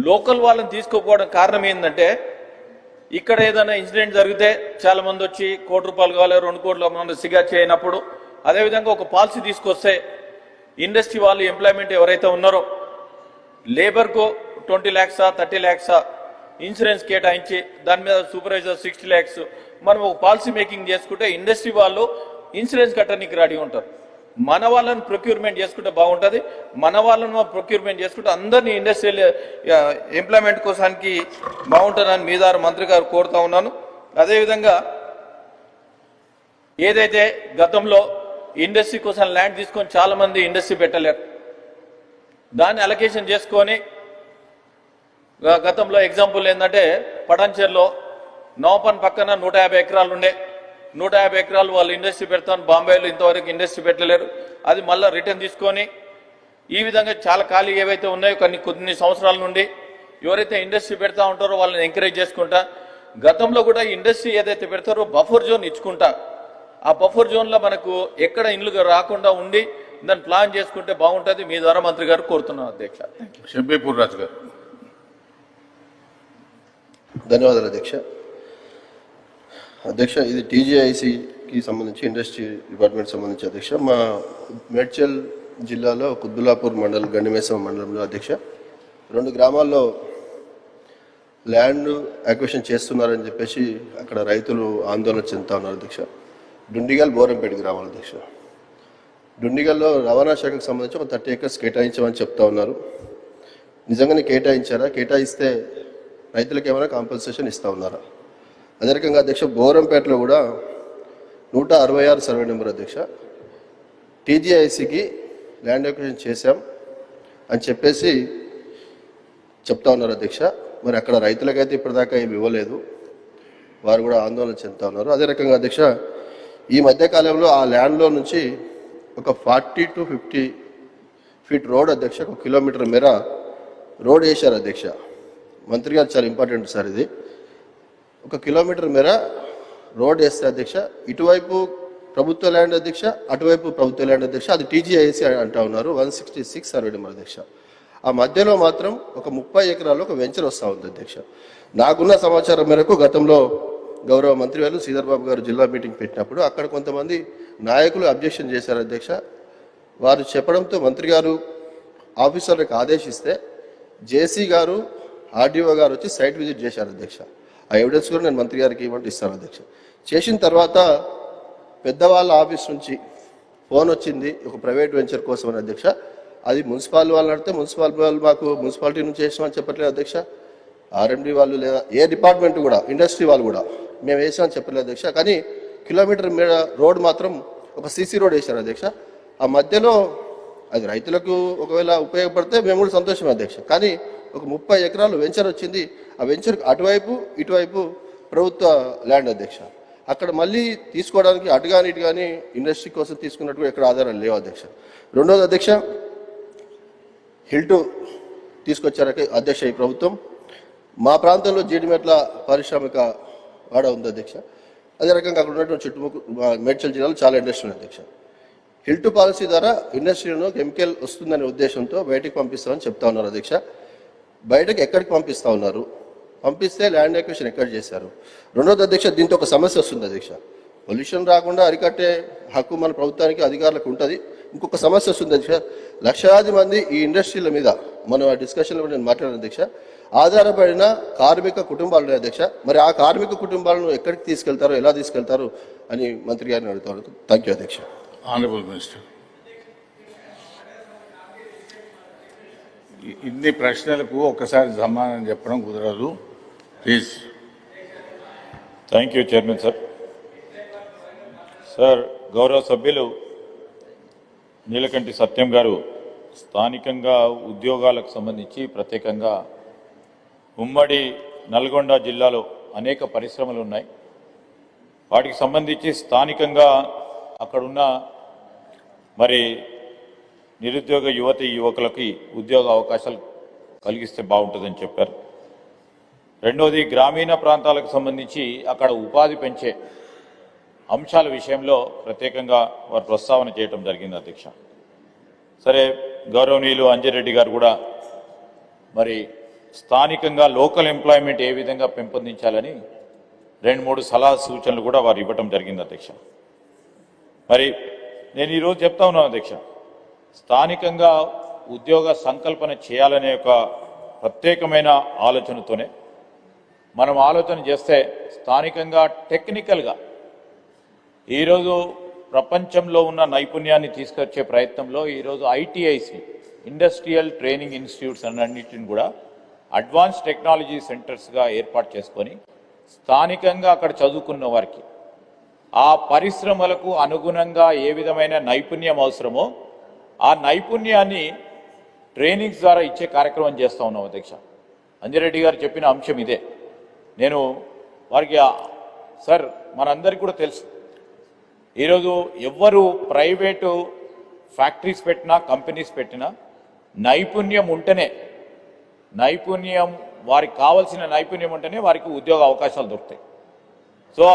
లోకల్ వాళ్ళని తీసుకోకపోవడం కారణం ఏంటంటే ఇక్కడ ఏదైనా ఇన్సిడెంట్ జరిగితే చాలా మంది వచ్చి ₹1 కోటి కావాలి 2 కోట్ల మంది సిగా చేయనప్పుడు అదేవిధంగా ఒక పాలసీ తీసుకొస్తే ఇండస్ట్రీ వాళ్ళు ఎంప్లాయ్మెంట్ ఎవరైతే ఉన్నారో లేబర్కు 20 lakhs 30 lakhs ఇన్సూరెన్స్ కేటాయించి దాని మీద సూపర్వైజర్ 60 lakhs మనం ఒక పాలసీ మేకింగ్ చేసుకుంటే ఇండస్ట్రీ వాళ్ళు ఇన్సూరెన్స్ కట్టడానికి రెడీ ఉంటారు. మన వాళ్ళని ప్రొక్యూర్మెంట్ చేసుకుంటే బాగుంటుంది. మన వాళ్ళని ప్రొక్యూర్మెంట్ చేసుకుంటే అందరినీ ఇండస్ట్రియల్ ఎంప్లాయ్మెంట్ కోసానికి బాగుంటుందని మీ ద్వారా మంత్రి గారు కోరుతా ఉన్నాను. అదేవిధంగా ఏదైతే గతంలో ఇండస్ట్రీ కోసం ల్యాండ్ తీసుకొని చాలా మంది ఇండస్ట్రీ పెట్టలేరు, దాన్ని అలొకేషన్ చేసుకొని గతంలో ఎగ్జాంపుల్ ఏంటంటే పటాన్చేరులో నవపన్ పక్కన 150 ఎకరాలు ఉండే 150 ఎకరాలు వాళ్ళు ఇండస్ట్రీ పెడతాను, బాంబేలో ఇంతవరకు ఇండస్ట్రీ పెట్టలేరు. అది మళ్ళీ రిటర్న్ తీసుకొని ఈ విధంగా చాలా ఖాళీ ఏవైతే ఉన్నాయో కొన్ని సంవత్సరాల నుండి ఎవరైతే ఇండస్ట్రీ పెడతా ఉంటారో వాళ్ళని ఎంకరేజ్ చేసుకుంటా గతంలో కూడా ఇండస్ట్రీ ఏదైతే పెడతారో బఫర్ జోన్ ఇచ్చుకుంటా ఆ బఫర్ జోన్లో మనకు ఎక్కడ ఇండ్లు రాకుండా ఉండి దాన్ని ప్లాన్ చేసుకుంటే బాగుంటుంది. మీ ద్వారా మంత్రి గారు కోరుతున్నాం అధ్యక్ష. షబ్బీపూర్ రాజు గారు. ధన్యవాదాలు అధ్యక్ష. అధ్యక్ష, ఇది టీజీఐసికి సంబంధించి ఇండస్ట్రీ డిపార్ట్మెంట్ సంబంధించి అధ్యక్ష. మా మేడ్చల్ జిల్లాలో కుత్బుల్లాపూర్ మండలం గండిమేసం మండలంలో అధ్యక్ష 2 గ్రామాల్లో ల్యాండ్ అక్విజిషన్ చేస్తున్నారని చెప్పేసి అక్కడ రైతులు ఆందోళన చెందుతా ఉన్నారు అధ్యక్ష. డుండిగల్ బోరంపేట గ్రామాల అధ్యక్ష. డుండిగల్లో రవాణా శాఖకు సంబంధించి ఒక 30 acres కేటాయించమని చెప్తా ఉన్నారు. నిజంగానే కేటాయించారా? కేటాయిస్తే రైతులకు ఏమైనా కాంపన్సేషన్ ఇస్తూ ఉన్నారా? అదే రకంగా అధ్యక్ష బోరంపేటలో కూడా 166 సర్వే నెంబర్ అధ్యక్ష టీజీఐసికి ల్యాండ్ అక్విజిషన్ చేశాం అని చెప్పేసి చెప్తా ఉన్నారు అధ్యక్ష. మరి అక్కడ రైతులకైతే ఇప్పటిదాకా ఏమి ఇవ్వలేదు, వారు కూడా ఆందోళన చెందుతా ఉన్నారు. అదే రకంగా అధ్యక్ష ఈ మధ్యకాలంలో ఆ ల్యాండ్లో నుంచి ఒక 40 to 50 feet రోడ్ అధ్యక్ష, 1 kilometer మేర రోడ్ వేశారు అధ్యక్ష. మంత్రి గారు చాలా ఇంపార్టెంట్ సార్ ఇది. 1 kilometer మేర రోడ్ వేస్తే అధ్యక్ష ఇటువైపు ప్రభుత్వ ల్యాండ్ అధ్యక్ష, అటువైపు ప్రభుత్వ ల్యాండ్ అధ్యక్ష. అది టీజీఐసి అంటా ఉన్నారు. 166 సర్వే నెంబర్ అధ్యక్ష. ఆ మధ్యలో మాత్రం ఒక 30 ఎకరాల్లో ఒక వెంచర్ వస్తూ ఉంది అధ్యక్ష. నాకున్న సమాచారం మేరకు గతంలో గౌరవ మంత్రి వారు శ్రీధర్ బాబు గారు జిల్లా మీటింగ్ పెట్టినప్పుడు అక్కడ కొంతమంది నాయకులు అబ్జెక్షన్ చేశారు అధ్యక్ష. వారు చెప్పడంతో మంత్రి గారు ఆఫీసర్లకు ఆదేశిస్తే జేసీ గారు ఆర్డీఓ గారు వచ్చి సైట్ విజిట్ చేశారు అధ్యక్ష. ఆ ఎవిడెన్స్ కూడా నేను మంత్రి గారికి ఇవ్వండి ఇస్తాను అధ్యక్ష. చేసిన తర్వాత పెద్దవాళ్ళ ఆఫీస్ నుంచి ఫోన్ వచ్చింది ఒక ప్రైవేట్ వెంచర్ కోసం అని అధ్యక్ష. అది మున్సిపాల్ వాళ్ళు అడితే మున్సిపాల్ వాళ్ళు మాకు మున్సిపాలిటీ నుంచి వేసామని చెప్పట్లేదు అధ్యక్ష. ఆర్ఎండ్బి వాళ్ళు లేదా ఏ డిపార్ట్మెంట్ కూడా ఇండస్ట్రీ వాళ్ళు కూడా మేము వేసామని చెప్పలేదు అధ్యక్ష. కానీ కిలోమీటర్ మీద రోడ్ మాత్రం ఒక సీసీ రోడ్ వేశారు అధ్యక్ష. ఆ మధ్యలో అది రైతులకు ఒకవేళ ఉపయోగపడితే మేము కూడా సంతోషమే అధ్యక్ష. కానీ ఒక 30 ఎకరాలు వెంచర్ వచ్చింది. ఆ వెంచర్ అటువైపు ఇటువైపు ప్రభుత్వ ల్యాండ్ అధ్యక్ష. అక్కడ మళ్ళీ తీసుకోవడానికి అటు కానీ ఇటు కానీ ఇండస్ట్రీ కోసం తీసుకున్నట్టు ఎక్కడ ఆధారాలు లేవు అధ్యక్ష. రెండోది అధ్యక్ష హిల్2 తీసుకొచ్చారు అధ్యక్ష ఈ ప్రభుత్వం. మా ప్రాంతంలో జీడిమెట్ల పారిశ్రామిక వాడ ఉంది అధ్యక్ష. అదే రకంగా అక్కడ ఉన్నటువంటి చుట్టుముట్టు మేడ్చల్ జిల్లాలో చాలా ఇండస్ట్రీ ఉంది అధ్యక్ష. హిల్2 పాలసీ ద్వారా ఇండస్ట్రీలో కెమికల్ వస్తుందనే ఉద్దేశంతో బయటకు పంపిస్తామని చెప్తా ఉన్నారు అధ్యక్ష. బయటకు ఎక్కడికి పంపిస్తూ ఉన్నారు? పంపిస్తే ల్యాండ్ అక్విజిషన్ ఎక్కడ చేశారు? రెండోది అధ్యక్ష దీంతో ఒక సమస్య వస్తుంది అధ్యక్ష. పొల్యూషన్ రాకుండా అరికట్టే హక్కు మన ప్రభుత్వానికి అధికారులకు ఉంటుంది. ఇంకొక సమస్య వస్తుంది అధ్యక్ష. లక్షలాది మంది ఈ ఇండస్ట్రీల మీద మనం ఆ డిస్కషన్లో నేను మాట్లాడాను అధ్యక్ష. ఆధారపడిన కార్మిక కుటుంబాలు ఉన్నాయి అధ్యక్ష. మరి ఆ కార్మిక కుటుంబాలను ఎక్కడికి తీసుకెళ్తారో ఎలా తీసుకెళ్తారు అని మంత్రి గారిని అడుగుతారు. థ్యాంక్ యూ అధ్యక్ష. Honourable minister. ఇన్ని ప్రశ్నలకు ఒక్కసారి సమాధానం చెప్పడం కుదరదు. Please. Thank you chairman sir. Sir గౌరవ సభ్యులు నీలకంఠి సత్యం గారు స్థానికంగా ఉద్యోగాలకు సంబంధించి ప్రత్యేకంగా ఉమ్మడి నల్గొండ జిల్లాలో అనేక పరిశ్రమలు ఉన్నాయి. వాటికి సంబంధించి స్థానికంగా అక్కడున్న మరి నిరుద్యోగ యువకులకి ఉద్యోగ అవకాశాలు కలిగిస్తే బాగుంటుందని చెప్పారు. రెండోది గ్రామీణ ప్రాంతాలకు సంబంధించి అక్కడ ఉపాధి పెంచే అంశాల విషయంలో ప్రత్యేకంగా వారు ప్రస్తావన చేయడం జరిగింది అధ్యక్ష. సరే గౌరవనీయులు అంజిరెడ్డి గారు కూడా మరి స్థానికంగా లోకల్ ఎంప్లాయ్మెంట్ ఏ విధంగా పెంపొందించాలని 2-3 సలహా సూచనలు కూడా వారు ఇవ్వటం జరిగింది అధ్యక్ష. మరి నేను ఈరోజు చెప్తా ఉన్నాను అధ్యక్ష, స్థానికంగా ఉద్యోగ సంకల్పన చేయాలనే ఒక ప్రత్యేకమైన ఆలోచనతోనే మనం ఆలోచన చేస్తే స్థానికంగా టెక్నికల్గా ఈరోజు ప్రపంచంలో ఉన్న నైపుణ్యాన్ని తీసుకొచ్చే ప్రయత్నంలో ఈరోజు ఐటీఐసి ఇండస్ట్రియల్ ట్రైనింగ్ ఇన్స్టిట్యూట్స్ అన్నింటిని కూడా అడ్వాన్స్ టెక్నాలజీ సెంటర్స్గా ఏర్పాటు చేసుకొని స్థానికంగా అక్కడ చదువుకున్న వారికి ఆ పరిశ్రమలకు అనుగుణంగా ఏ విధమైన నైపుణ్యం అవసరమో ఆ నైపుణ్యాన్ని ట్రైనింగ్స్ ద్వారా ఇచ్చే కార్యక్రమం చేస్తూ ఉన్నాం అధ్యక్ష. అంజిరెడ్డి గారు చెప్పిన అంశం ఇదే. నేను వారికి సార్ మనందరికీ కూడా తెలుసు, ఈరోజు ఎవ్వరు ప్రైవేటు ఫ్యాక్టరీస్ పెట్టినా కంపెనీస్ పెట్టినా నైపుణ్యం ఉంటేనే వారికి కావాల్సిన నైపుణ్యం ఉంటేనే వారికి ఉద్యోగ అవకాశాలు దొరుకుతాయి. సో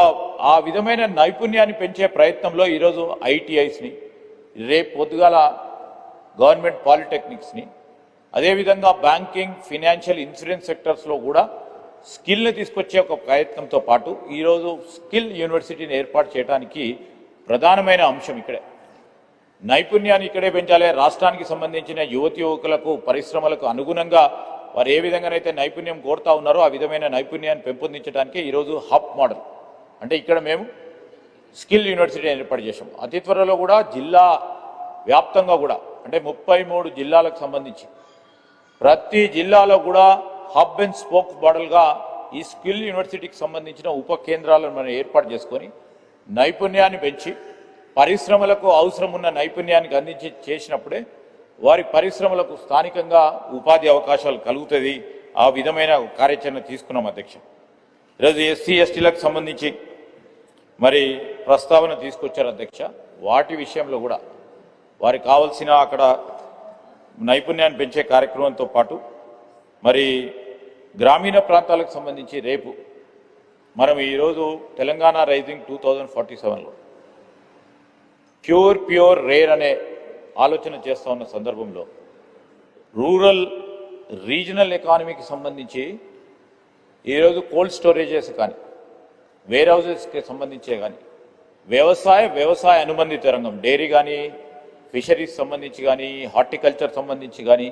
ఆ విధమైన నైపుణ్యాన్ని పెంచే ప్రయత్నంలో ఈరోజు ఐటీఐస్ని రేపు పొద్దుగాల గవర్నమెంట్ పాలిటెక్నిక్స్ని, అదేవిధంగా బ్యాంకింగ్, ఫినాన్షియల్, ఇన్సూరెన్స్ సెక్టర్స్లో కూడా స్కిల్ని తీసుకొచ్చే ఒక ప్రయత్నంతో పాటు ఈరోజు స్కిల్ యూనివర్సిటీని ఏర్పాటు చేయడానికి ప్రధానమైన అంశం ఇక్కడే. నైపుణ్యాన్ని ఇక్కడే పెంచాలి. రాష్ట్రానికి సంబంధించిన యువకులకు, పరిశ్రమలకు అనుగుణంగా వారు ఏ విధంగానైతే నైపుణ్యం కోరుతా ఉన్నారో ఆ విధమైన నైపుణ్యాన్ని పెంపొందించడానికి ఈరోజు హబ్ మోడల్ అంటే ఇక్కడ మేము స్కిల్ యూనివర్సిటీ ఏర్పాటు చేసాం. అతి త్వరలో కూడా జిల్లా వ్యాప్తంగా కూడా అంటే 33 జిల్లాలకు సంబంధించి ప్రతి జిల్లాలో కూడా హబ్ అండ్ స్పోక్ మోడల్గా ఈ స్కిల్ యూనివర్సిటీకి సంబంధించిన ఉప కేంద్రాలను మనం ఏర్పాటు చేసుకొని నైపుణ్యాన్ని పెంచి పరిశ్రమలకు అవసరం ఉన్న నైపుణ్యానికి అందించి చేసినప్పుడే వారి పరిశ్రమలకు స్థానికంగా ఉపాధి అవకాశాలు కలుగుతుంది. ఆ విధమైన కార్యాచరణ తీసుకున్నాం అధ్యక్ష. ఈరోజు ఎస్సీ ఎస్టీలకు సంబంధించి మరి ప్రస్తావన తీసుకొచ్చారు అధ్యక్ష. వాటి విషయంలో కూడా వారికి కావాల్సిన అక్కడ నైపుణ్యాన్ని పెంచే కార్యక్రమంతో పాటు మరి గ్రామీణ ప్రాంతాలకు సంబంధించి రేపు మనం ఈరోజు తెలంగాణ రైజింగ్ 2047లో ప్యూర్ రేర్ అనే ఆలోచన చేస్తూ ఉన్న సందర్భంలో రూరల్ రీజనల్ ఎకానమీకి సంబంధించి ఈరోజు కోల్డ్ స్టోరేజెస్ కానీ, వేర్ హౌజెస్కి సంబంధించే కానీ, వ్యవసాయ అనుబంధిత రంగం డైరీ కానీ, ఫిషరీస్ సంబంధించి కానీ, హార్టికల్చర్ సంబంధించి కానీ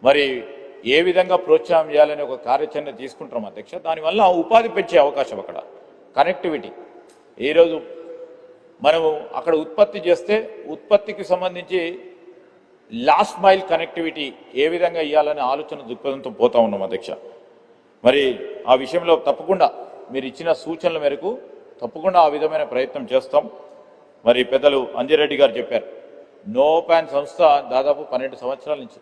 మరి ఏ విధంగా ప్రోత్సాహం చేయాలనే ఒక కార్యాచరణ తీసుకుంటాం అధ్యక్ష. దానివల్ల ఉపాధి పెంచే అవకాశం, అక్కడ కనెక్టివిటీ. ఈరోజు మనము అక్కడ ఉత్పత్తి చేస్తే ఉత్పత్తికి సంబంధించి లాస్ట్ మైల్ కనెక్టివిటీ ఏ విధంగా ఇవ్వాలనే ఆలోచన దృక్పథంతో పోతా ఉన్నాం అధ్యక్ష. మరి ఆ విషయంలో తప్పకుండా మీరు ఇచ్చిన సూచనల మేరకు తప్పకుండా ఆ విధమైన ప్రయత్నం చేస్తాం. మరి పెద్దలు అంజిరెడ్డి గారు చెప్పారు, నోపాన్ సంస్థ దాదాపు 12 సంవత్సరాల నుంచి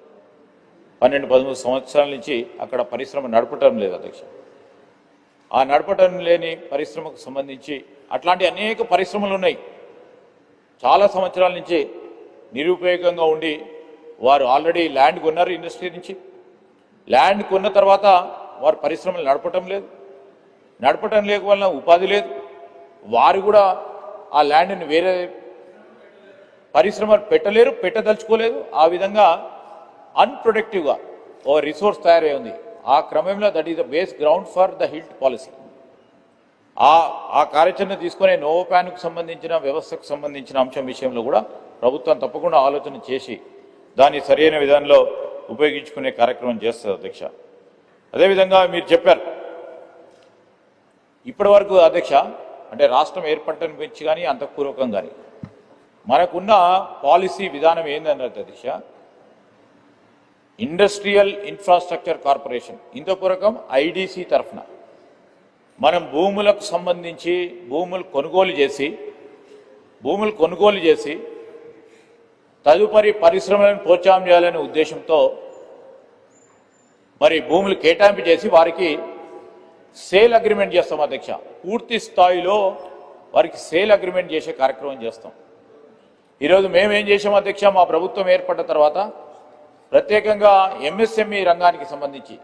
12-13 సంవత్సరాల నుంచి అక్కడ పరిశ్రమ నడపటం లేదు అధ్యక్ష. ఆ నడపటం లేని పరిశ్రమకు సంబంధించి అట్లాంటి అనేక పరిశ్రమలు ఉన్నాయి. చాలా సంవత్సరాల నుంచి నిరుపయోగంగా ఉండి వారు ఆల్రెడీ ల్యాండ్ కొన్నారు. ఇండస్ట్రీ నుంచి ల్యాండ్ కొన్న తర్వాత వారు పరిశ్రమలు నడపటం లేదు. నడపటం లేక వలన ఉపాధి లేదు. వారు కూడా ఆ ల్యాండ్ని వేరే పరిశ్రమ పెట్టలేరు, పెట్టదలుచుకోలేదు. ఆ విధంగా అన్ప్రొడక్టివ్గా ఓ రిసోర్స్ తయారై ఉంది. ఆ క్రమంలో that is the base ground for the HILT policy. ఆ కార్యాచరణ తీసుకునే నోపాన్కు సంబంధించిన వ్యవస్థకు సంబంధించిన అంశం విషయంలో కూడా ప్రభుత్వం తప్పకుండా ఆలోచన చేసి దాన్ని సరైన విధానంలో ఉపయోగించుకునే కార్యక్రమం చేస్తుంది అధ్యక్ష. అదేవిధంగా మీరు చెప్పారు ఇప్పటి వరకు అధ్యక్ష, అంటే రాష్ట్రం ఏర్పడటం గురించి కానీ అంతఃపూర్వకం కానీ మనకున్న పాలసీ విధానం ఏందన్నది అధ్యక్ష, ఇండస్ట్రియల్ ఇన్ఫ్రాస్ట్రక్చర్ కార్పొరేషన్ ఇంతపూర్వకం ఐడిసి తరఫున మనం భూములకు సంబంధించి భూములు కొనుగోలు చేసి తదుపరి పరిశ్రమలను ప్రోత్సాహం చేయాలనే ఉద్దేశంతో మరి భూములు కేటాయింపు చేసి వారికి సేల్ అగ్రిమెంట్ చేస్తాం అధ్యక్ష. పూర్తి స్థాయిలో వారికి సేల్ అగ్రిమెంట్ చేసే కార్యక్రమం చేస్తాం. ఈరోజు మేమేం చేసాం అధ్యక్ష, మా ప్రభుత్వం ఏర్పడ్డ తర్వాత ప్రత్యేకంగా ఎంఎస్ఎంఈ రంగానికి సంబంధించి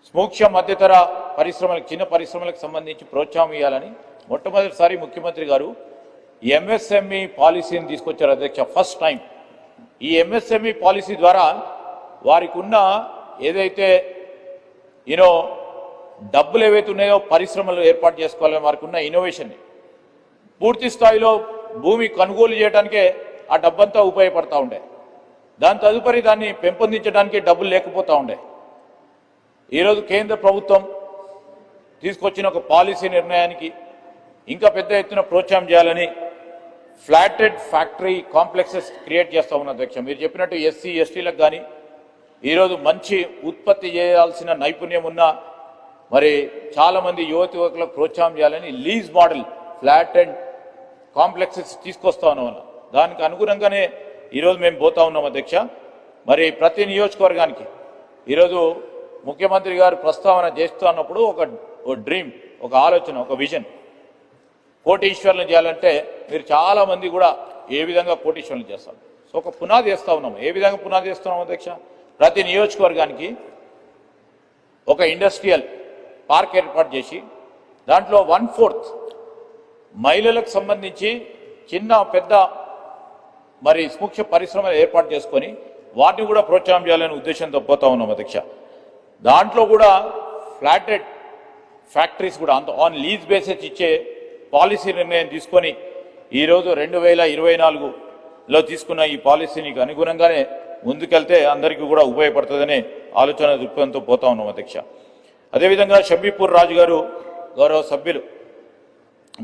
సూక్ష్మ మధ్యతర పరిశ్రమలకు, చిన్న పరిశ్రమలకు సంబంధించి ప్రోత్సాహం ఇవ్వాలని మొట్టమొదటిసారి ముఖ్యమంత్రి గారు ఎంఎస్ఎంఈ పాలసీని తీసుకొచ్చారు అధ్యక్ష. ఫస్ట్ టైం ఈ ఎంఎస్ఎంఈ పాలసీ ద్వారా వారికి ఉన్న ఏదైతే డబ్బులు ఏవైతే ఉన్నాయో పరిశ్రమలు ఏర్పాటు చేసుకోవాలని వారికి ఉన్న ఇన్నోవేషన్ని పూర్తి స్థాయిలో భూమి కొనుగోలు చేయడానికే ఆ డబ్బంతా ఉపయోగపడతా ఉండే. దాని తదుపరి దాన్ని పెంపొందించడానికి డబ్బులు లేకపోతూ ఉండే. ఈరోజు కేంద్ర ప్రభుత్వం తీసుకొచ్చిన ఒక పాలసీ నిర్ణయానికి ఇంకా పెద్ద ఎత్తున ప్రోత్సాహం చేయాలని ఫ్లాటెడ్ ఫ్యాక్టరీ కాంప్లెక్సెస్ క్రియేట్ చేస్తూ ఉన్న అధ్యక్ష. మీరు చెప్పినట్టు ఎస్సీ ఎస్టీలకు కానీ ఈరోజు మంచి ఉత్పత్తి చేయాల్సిన నైపుణ్యం ఉన్న మరి చాలామంది యువకులకు ప్రోత్సాహం చేయాలని లీజ్ మోడల్ ఫ్లాటెడ్ కాంప్లెక్సెస్ తీసుకొస్తా ఉన్నాం. దానికి అనుగుణంగానే ఈరోజు మేము పోతా ఉన్నాం అధ్యక్ష. మరి ప్రతి నియోజకవర్గానికి ఈరోజు ముఖ్యమంత్రి గారు ప్రస్తావన చేస్తున్నప్పుడు ఒక డ్రీమ్, ఒక ఆలోచన, ఒక విజన్, కోటీశ్వరులను చేయాలంటే మీరు చాలామంది కూడా ఏ విధంగా కోటీశ్వరులను చేస్తారు. సో ఒక పునాది వేస్తూ ఉన్నాము. ఏ విధంగా పునాది వేస్తున్నాం అధ్యక్ష, ప్రతి నియోజకవర్గానికి ఒక ఇండస్ట్రియల్ పార్క్ ఏర్పాటు చేసి దాంట్లో 1/4 మహిళలకు సంబంధించి చిన్న పెద్ద మరి సూక్ష్మ పరిశ్రమలు ఏర్పాటు చేసుకొని వాటిని కూడా ప్రోత్సాహం చేయాలనే ఉద్దేశంతో పోతా ఉన్నాం అధ్యక్ష. దాంట్లో కూడా ఫ్లాటెడ్ ఫ్యాక్టరీస్ కూడా అంత ఆన్ లీజ్ బేసిస్ ఇచ్చే పాలసీ నిర్ణయం తీసుకొని ఈరోజు 2024లో తీసుకున్న ఈ పాలసీకి అనుగుణంగానే ముందుకెళ్తే అందరికీ కూడా ఉపయోగపడుతుందనే ఆలోచన దృక్పథంతో పోతా ఉన్నాం అధ్యక్ష. అదేవిధంగా షబీపూర్ రాజు గారు గౌరవ సభ్యులు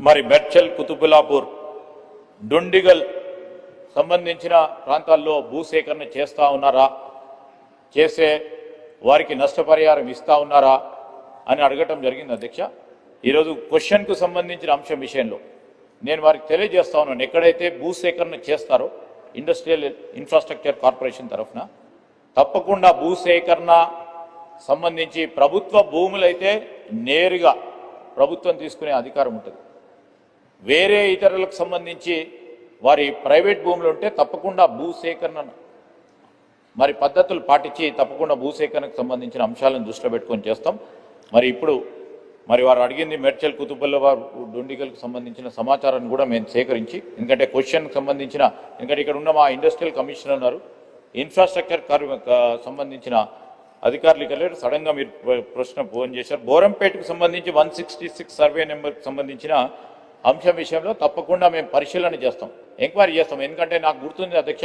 మరి మెడ్చల్, కుతుబుల్లాపూర్, డుండిగల్ సంబంధించిన ప్రాంతాల్లో భూసేకరణ చేస్తూ ఉన్నారా, చేసే వారికి నష్టపరిహారం ఇస్తూ ఉన్నారా అని అడగటం జరిగింది అధ్యక్ష. ఈరోజు క్వశ్చన్కు సంబంధించిన అంశం విషయంలో నేను వారికి తెలియజేస్తా ఉన్నాను, ఎక్కడైతే భూసేకరణ చేస్తారో ఇండస్ట్రియల్ ఇన్ఫ్రాస్ట్రక్చర్ కార్పొరేషన్ తరఫున తప్పకుండా భూసేకరణ సంబంధించి ప్రభుత్వ భూములైతే నేరుగా ప్రభుత్వం తీసుకునే అధికారం ఉంటుంది. వేరే ఇతరులకు సంబంధించి వారి ప్రైవేట్ భూములు ఉంటే తప్పకుండా భూసేకరణ మరి పద్ధతులు పాటించి తప్పకుండా భూసేకరణకు సంబంధించిన అంశాలను దృష్టిలో పెట్టుకొని చేస్తాం. మరి ఇప్పుడు మరి వారు అడిగింది మెడ్చల్, కుతుబుల్లాపూర్, డుండిగల్కి సంబంధించిన సమాచారాన్ని కూడా మేము సేకరించి, ఎందుకంటే క్వశ్చన్కి సంబంధించిన, ఎందుకంటే ఇక్కడ ఉన్న మా ఇండస్ట్రియల్ కమిషనర్ ఉన్నారు, ఇన్ఫ్రాస్ట్రక్చర్ సంబంధించిన అధికారులు ఇక్కడ సడన్గా మీరు ప్రశ్న ఫోన్ చేశారు. బోరంపేటకు సంబంధించి 166 సర్వే నెంబర్కి సంబంధించిన అంశం విషయంలో తప్పకుండా మేము పరిశీలన చేస్తాం, ఎంక్వైరీ చేస్తాం. ఎందుకంటే నాకు గుర్తుంది అధ్యక్ష,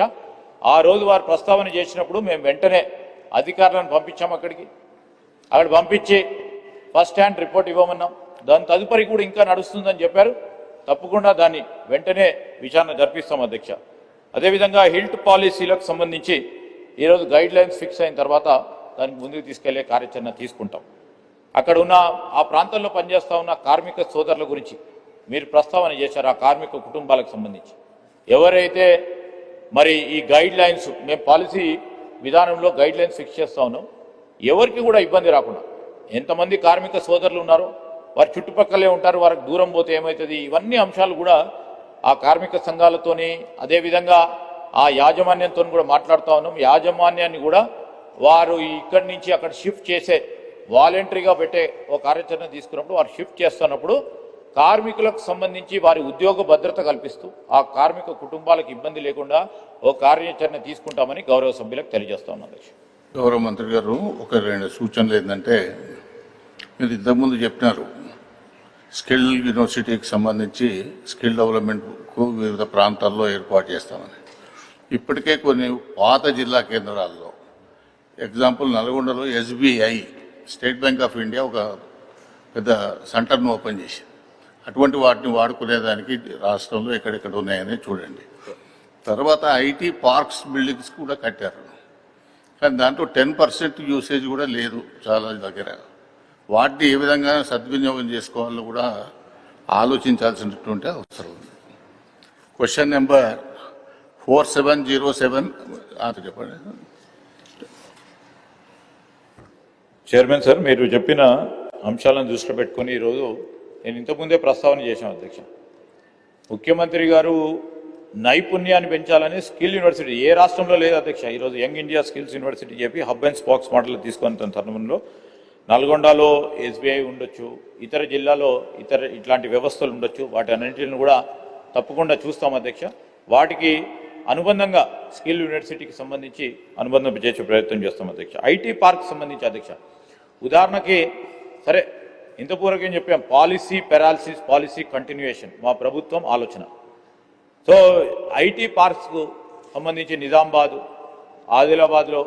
ఆ రోజు వారు ప్రస్తావన చేసినప్పుడు మేము వెంటనే అధికారులను పంపించాం అక్కడికి. అక్కడ పంపించి ఫస్ట్ హ్యాండ్ రిపోర్ట్ ఇవ్వమన్నాం. దాని తదుపరి కూడా ఇంకా నడుస్తుందని చెప్పారు. తప్పకుండా దాన్ని వెంటనే విచారణ జరిపిస్తాం అధ్యక్ష. అదేవిధంగా హిల్ట్ పాలసీలకు సంబంధించి ఈరోజు గైడ్ లైన్స్ ఫిక్స్ అయిన తర్వాత దానికి ముందుకు తీసుకెళ్లే కార్యాచరణ తీసుకుంటాం. అక్కడ ఉన్న ఆ ప్రాంతంలో పనిచేస్తూ ఉన్న కార్మిక సోదరుల గురించి మీరు ప్రస్తావన చేశారు. ఆ కార్మిక కుటుంబాలకు సంబంధించి ఎవరైతే మరి ఈ గైడ్ లైన్స్, మేము పాలసీ విధానంలో గైడ్ లైన్స్ ఫిక్స్ చేస్తూ ఉన్నాం, ఎవరికి కూడా ఇబ్బంది రాకుండా, ఎంతమంది కార్మిక సోదరులు ఉన్నారో వారి చుట్టుపక్కలే ఉంటారు, వారికి దూరం పోతే ఏమవుతుంది, ఇవన్నీ అంశాలు కూడా ఆ కార్మిక సంఘాలతోని అదేవిధంగా ఆ యాజమాన్యంతో కూడా మాట్లాడుతూ ఉన్నాం. యాజమాన్యాన్ని కూడా వారు ఇక్కడి నుంచి అక్కడ షిఫ్ట్ చేసే వాలంటరీగా పెట్టే ఒక కార్యాచరణ తీసుకున్నప్పుడు వారు షిఫ్ట్ చేస్తున్నప్పుడు కార్మికులకు సంబంధించి వారి ఉద్యోగ భద్రత కల్పిస్తూ ఆ కార్మిక కుటుంబాలకు ఇబ్బంది లేకుండా ఒక కార్యాచరణ తీసుకుంటామని గౌరవ సభ్యులకు తెలియజేస్తా ఉన్నాను. గౌరవ మంత్రి గారు, ఒక 2 సూచనలు ఏంటంటే, మీరు ఇంతకుముందు చెప్పినారు స్కిల్ యూనివర్సిటీకి సంబంధించి స్కిల్ డెవలప్మెంట్కు వివిధ ప్రాంతాల్లో ఏర్పాటు చేస్తామని. ఇప్పటికే కొన్ని పాత జిల్లా కేంద్రాల్లో, ఎగ్జాంపుల్ నల్గొండలో SBI state bank of India ఒక పెద్ద సెంటర్ను ఓపెన్ చేసింది. అటువంటి వాటిని వాడుకునేదానికి రాష్ట్రంలో ఎక్కడెక్కడ ఉన్నాయని చూడండి. తర్వాత IT పార్క్స్ బిల్డింగ్స్ కూడా కట్టారు, కానీ దాంట్లో 10% యూసేజ్ కూడా లేదు చాలా దగ్గర. వాటిని ఏ విధంగా సద్వినియోగం చేసుకోవాలో కూడా ఆలోచించాల్సినటువంటి అవసరం ఉంది. క్వశ్చన్ నెంబర్ 4707 చెప్పండి. చైర్మన్ సార్, మీరు చెప్పిన అంశాలను దృష్టిలో పెట్టుకొని ఈరోజు నేను ఇంతకుముందే ప్రస్తావన చేశాను అధ్యక్ష. ముఖ్యమంత్రి గారు నైపుణ్యాన్ని పెంచాలని స్కిల్ యూనివర్సిటీ ఏ రాష్ట్రంలో లేదు అధ్యక్ష. ఈరోజు యంగ్ ఇండియా స్కిల్స్ యూనివర్సిటీ చెప్పి హబ్ అండ్ స్పాక్స్ మోడల్ తీసుకున్న తరుణంలో నల్గొండలో SBI ఉండొచ్చు, ఇతర జిల్లాలో ఇట్లాంటి వ్యవస్థలు ఉండొచ్చు. వాటి అన్నింటిని కూడా తప్పకుండా చూస్తాం అధ్యక్ష. వాటికి అనుబంధంగా స్కిల్ యూనివర్సిటీకి సంబంధించి అనుబంధం చేసే ప్రయత్నం చేస్తాం అధ్యక్ష. IT పార్క్ సంబంధించి అధ్యక్ష, ఉదాహరణకి సరే ఇంతపూర్వకం చెప్పాం, పాలసీ పెరాలసిస్, పాలసీ కంటిన్యూయేషన్ మా ప్రభుత్వం ఆలోచన. సో IT పార్క్స్కు సంబంధించి నిజామాబాద్, ఆదిలాబాద్లో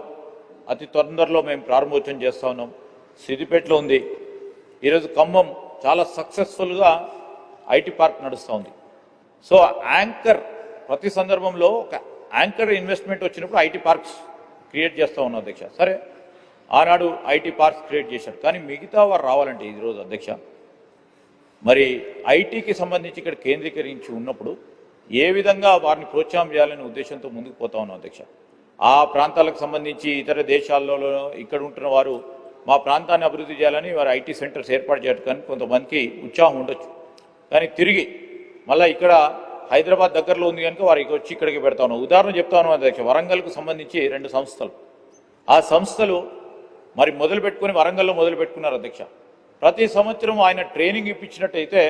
అతి తొందరలో మేము ప్రారంభోత్సవం చేస్తూ ఉన్నాం. సిద్దిపేటలో ఉంది. ఈరోజు ఖమ్మం చాలా సక్సెస్ఫుల్గా IT పార్క్ నడుస్తూ ఉంది. సో యాంకర్ ప్రతి సందర్భంలో ఒక యాంకర్ ఇన్వెస్ట్మెంట్ వచ్చినప్పుడు IT పార్క్స్ క్రియేట్ చేస్తూ ఉన్నాం అధ్యక్ష. సరే ఆనాడు IT పార్క్స్ క్రియేట్ చేశారు, కానీ మిగతా వారు రావాలంటే ఈరోజు అధ్యక్ష మరి ఐటీకి సంబంధించి ఇక్కడ కేంద్రీకరించి ఉన్నప్పుడు ఏ విధంగా వారిని ప్రోత్సాహం చేయాలనే ఉద్దేశంతో ముందుకు పోతా ఉన్నాం అధ్యక్ష. ఆ ప్రాంతాలకు సంబంధించి ఇతర దేశాల్లో ఇక్కడ ఉంటున్న వారు మా ప్రాంతాన్ని అభివృద్ధి చేయాలని వారు IT సెంటర్స్ ఏర్పాటు చేయడం, కానీ కొంతమందికి ఉత్సాహం ఉండొచ్చు, కానీ తిరిగి మళ్ళీ ఇక్కడ హైదరాబాద్ దగ్గరలో ఉంది కనుక వారికి వచ్చి ఇక్కడికి పెడతా ఉన్నాం. ఉదాహరణ చెప్తా ఉన్నాం అధ్యక్ష, వరంగల్కు సంబంధించి 2 సంస్థలు, ఆ సంస్థలు మరి మొదలు పెట్టుకుని వరంగల్లో మొదలు పెట్టుకున్నారు అధ్యక్ష. ప్రతి సంవత్సరం ఆయన ట్రైనింగ్ ఇప్పించినట్టయితే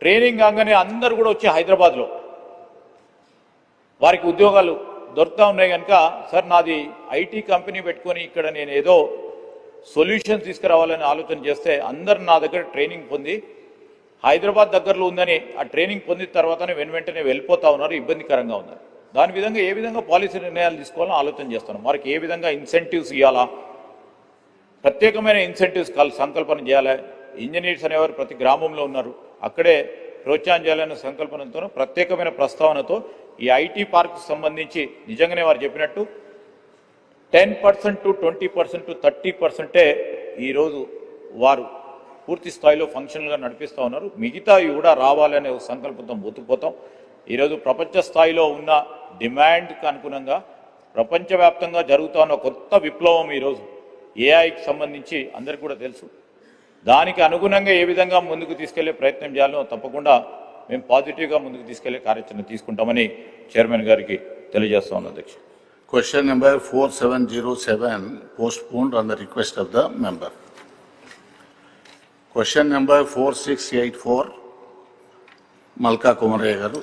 ట్రైనింగ్ కాగానే అందరూ కూడా వచ్చి హైదరాబాద్లో వారికి ఉద్యోగాలు దొరుకుతూ ఉన్నాయి కనుక సార్ నాది ఐటీ కంపెనీ పెట్టుకొని ఇక్కడ నేను ఏదో సొల్యూషన్ తీసుకురావాలని ఆలోచన చేస్తే అందరు నా దగ్గర ట్రైనింగ్ పొంది హైదరాబాద్ దగ్గరలో ఉందని ఆ ట్రైనింగ్ పొందిన తర్వాతనే వెంటనే వెళ్ళిపోతా ఉన్నారు, ఇబ్బందికరంగా ఉన్నారు. దాని విధంగా ఏ విధంగా పాలసీ నిర్ణయాలు తీసుకోవాలని ఆలోచన చేస్తున్నాం. వారికి ఏ విధంగా ఇన్సెంటివ్స్ ఇవ్వాలా, ప్రత్యేకమైన ఇన్సెంటివ్స్ సంకల్పన చేయాలి. ఇంజనీర్స్ అనేవారు ప్రతి గ్రామంలో ఉన్నారు, అక్కడే ప్రోత్సాహం చేయాలనే సంకల్పనతో ప్రత్యేకమైన ప్రస్తావనతో ఈ ఐటీ పార్క్ సంబంధించి నిజంగానే వారు చెప్పినట్టు 10% to 20% to 30% ఈరోజు వారు పూర్తి స్థాయిలో ఫంక్షన్లుగా నడిపిస్తూ ఉన్నారు. మిగతావి కూడా రావాలనే సంకల్పంతో పోతాం. ఈరోజు ప్రపంచ స్థాయిలో ఉన్న డిమాండ్కి అనుగుణంగా ప్రపంచవ్యాప్తంగా జరుగుతున్న కొత్త విప్లవం ఈరోజు ఏఐకి సంబంధించి అందరికీ కూడా తెలుసు. దానికి అనుగుణంగా ఏ విధంగా ముందుకు తీసుకెళ్లే ప్రయత్నం చేయాలో తప్పకుండా మేము పాజిటివ్గా ముందుకు తీసుకెళ్లే కార్యాచరణ తీసుకుంటామని చైర్మన్ గారికి తెలియజేస్తా ఉన్నాం అధ్యక్ష. Question number 4707 postponed on the request of the member. Question number 4684 Malka Kumaraya garu.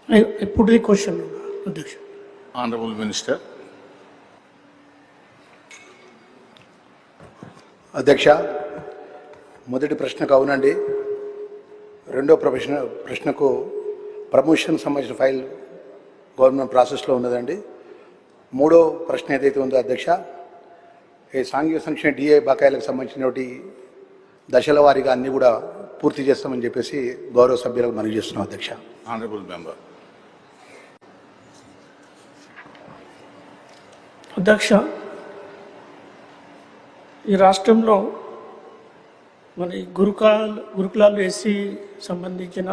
I put the question, Adhyaksha. Honorable Minister. అధ్యక్ష, మొదటి ప్రశ్నకు అవునండి, రెండో ప్రశ్నకు ప్రమోషన్ సంబంధించిన ఫైల్ గవర్నమెంట్ ప్రాసెస్లో ఉన్నదండి. మూడో ప్రశ్న ఏదైతే ఉందో అధ్యక్ష, ఈ సాంఘిక సంక్షేమ డిఏ బకాయిలకు సంబంధించినటువంటి దశల వారీగా అన్నీ కూడా పూర్తి చేస్తామని చెప్పేసి గౌరవ సభ్యులకు మనవి చేస్తున్నాం అధ్యక్ష. Honorable member. అధ్యక్ష, ఈ రాష్ట్రంలో మన గురుకులాలు ఎస్సీ సంబంధించిన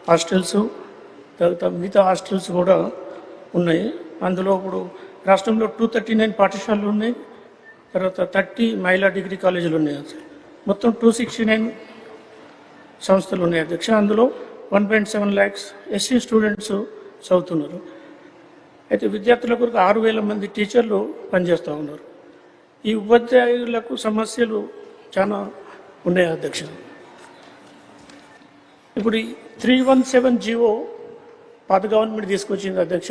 హాస్టల్స్, తర్వాత మిగతా హాస్టల్స్ కూడా ఉన్నాయి. అందులో ఇప్పుడు రాష్ట్రంలో 239 పాఠశాలలు ఉన్నాయి, తర్వాత 30 మహిళా డిగ్రీ కాలేజీలు ఉన్నాయి. మొత్తం 269 సంస్థలు ఉన్నాయి అధ్యక్ష. అందులో 1.7 lakhs ఎస్సీ స్టూడెంట్స్ చదువుతున్నారు. అయితే విద్యార్థుల కొరకు 6,000 మంది టీచర్లు పనిచేస్తూ ఉన్నారు. ఈ ఉపాధ్యాయులకు సమస్యలు చాలా ఉన్నాయి అధ్యక్ష. ఇప్పుడు ఈ 317 జీవో పాత గవర్నమెంట్ తీసుకొచ్చింది అధ్యక్ష.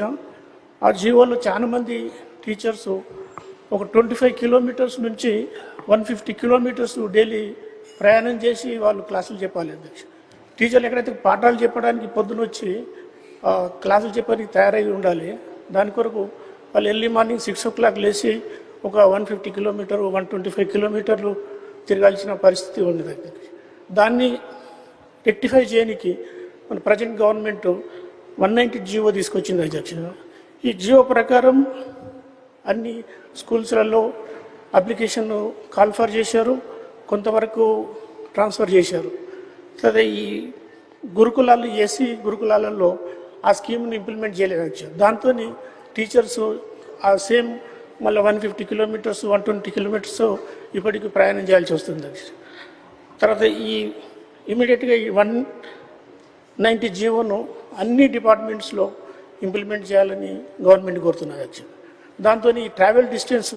ఆ జీవోలో చాలా మంది టీచర్స్ ఒక 25 కిలోమీటర్స్ నుంచి 150 కిలోమీటర్స్ డైలీ ప్రయాణం చేసి వాళ్ళు క్లాసులు చెప్పాలి అధ్యక్ష. టీచర్లు ఎక్కడైతే పాఠాలు చెప్పడానికి పొద్దున వచ్చి క్లాసులు చెప్పడానికి తయారై ఉండాలి, దాని కొరకు వాళ్ళు ఎర్లీ మార్నింగ్ 6 o'clock లేచి ఒక 150 కిలోమీటర్లు 125 కిలోమీటర్లు తిరగాల్సిన పరిస్థితి ఉన్నది అధ్యక్ష. దాన్ని రెక్టిఫై చేయడానికి మన ప్రజెంట్ గవర్నమెంట్ 190 జీవో తీసుకొచ్చింది అధ్యక్ష. ఈ జీవో ప్రకారం అన్ని స్కూల్స్లలో అప్లికేషన్ కాల్ఫర్ చేశారు, కొంతవరకు ట్రాన్స్ఫర్ చేశారు. అదే ఈ గురుకులాలు ఎస్సీ గురుకులాలలో ఆ స్కీమ్ని ఇంప్లిమెంట్ చేయలేదు అధ్యక్ష. దాంతో టీచర్స్ ఆ సేమ్ మళ్ళీ 150 కిలోమీటర్స్ 120 కిలోమీటర్స్ ఇప్పటికీ ప్రయాణం చేయాల్సి వస్తుంది అధ్యక్ష. తర్వాత ఈ ఇమీడియట్గా ఈ 190 జీవోను అన్ని డిపార్ట్మెంట్స్లో ఇంప్లిమెంట్ చేయాలని గవర్నమెంట్ కోరుతున్నది అధ్యక్ష. దాంతో ఈ ట్రావెల్ డిస్టెన్స్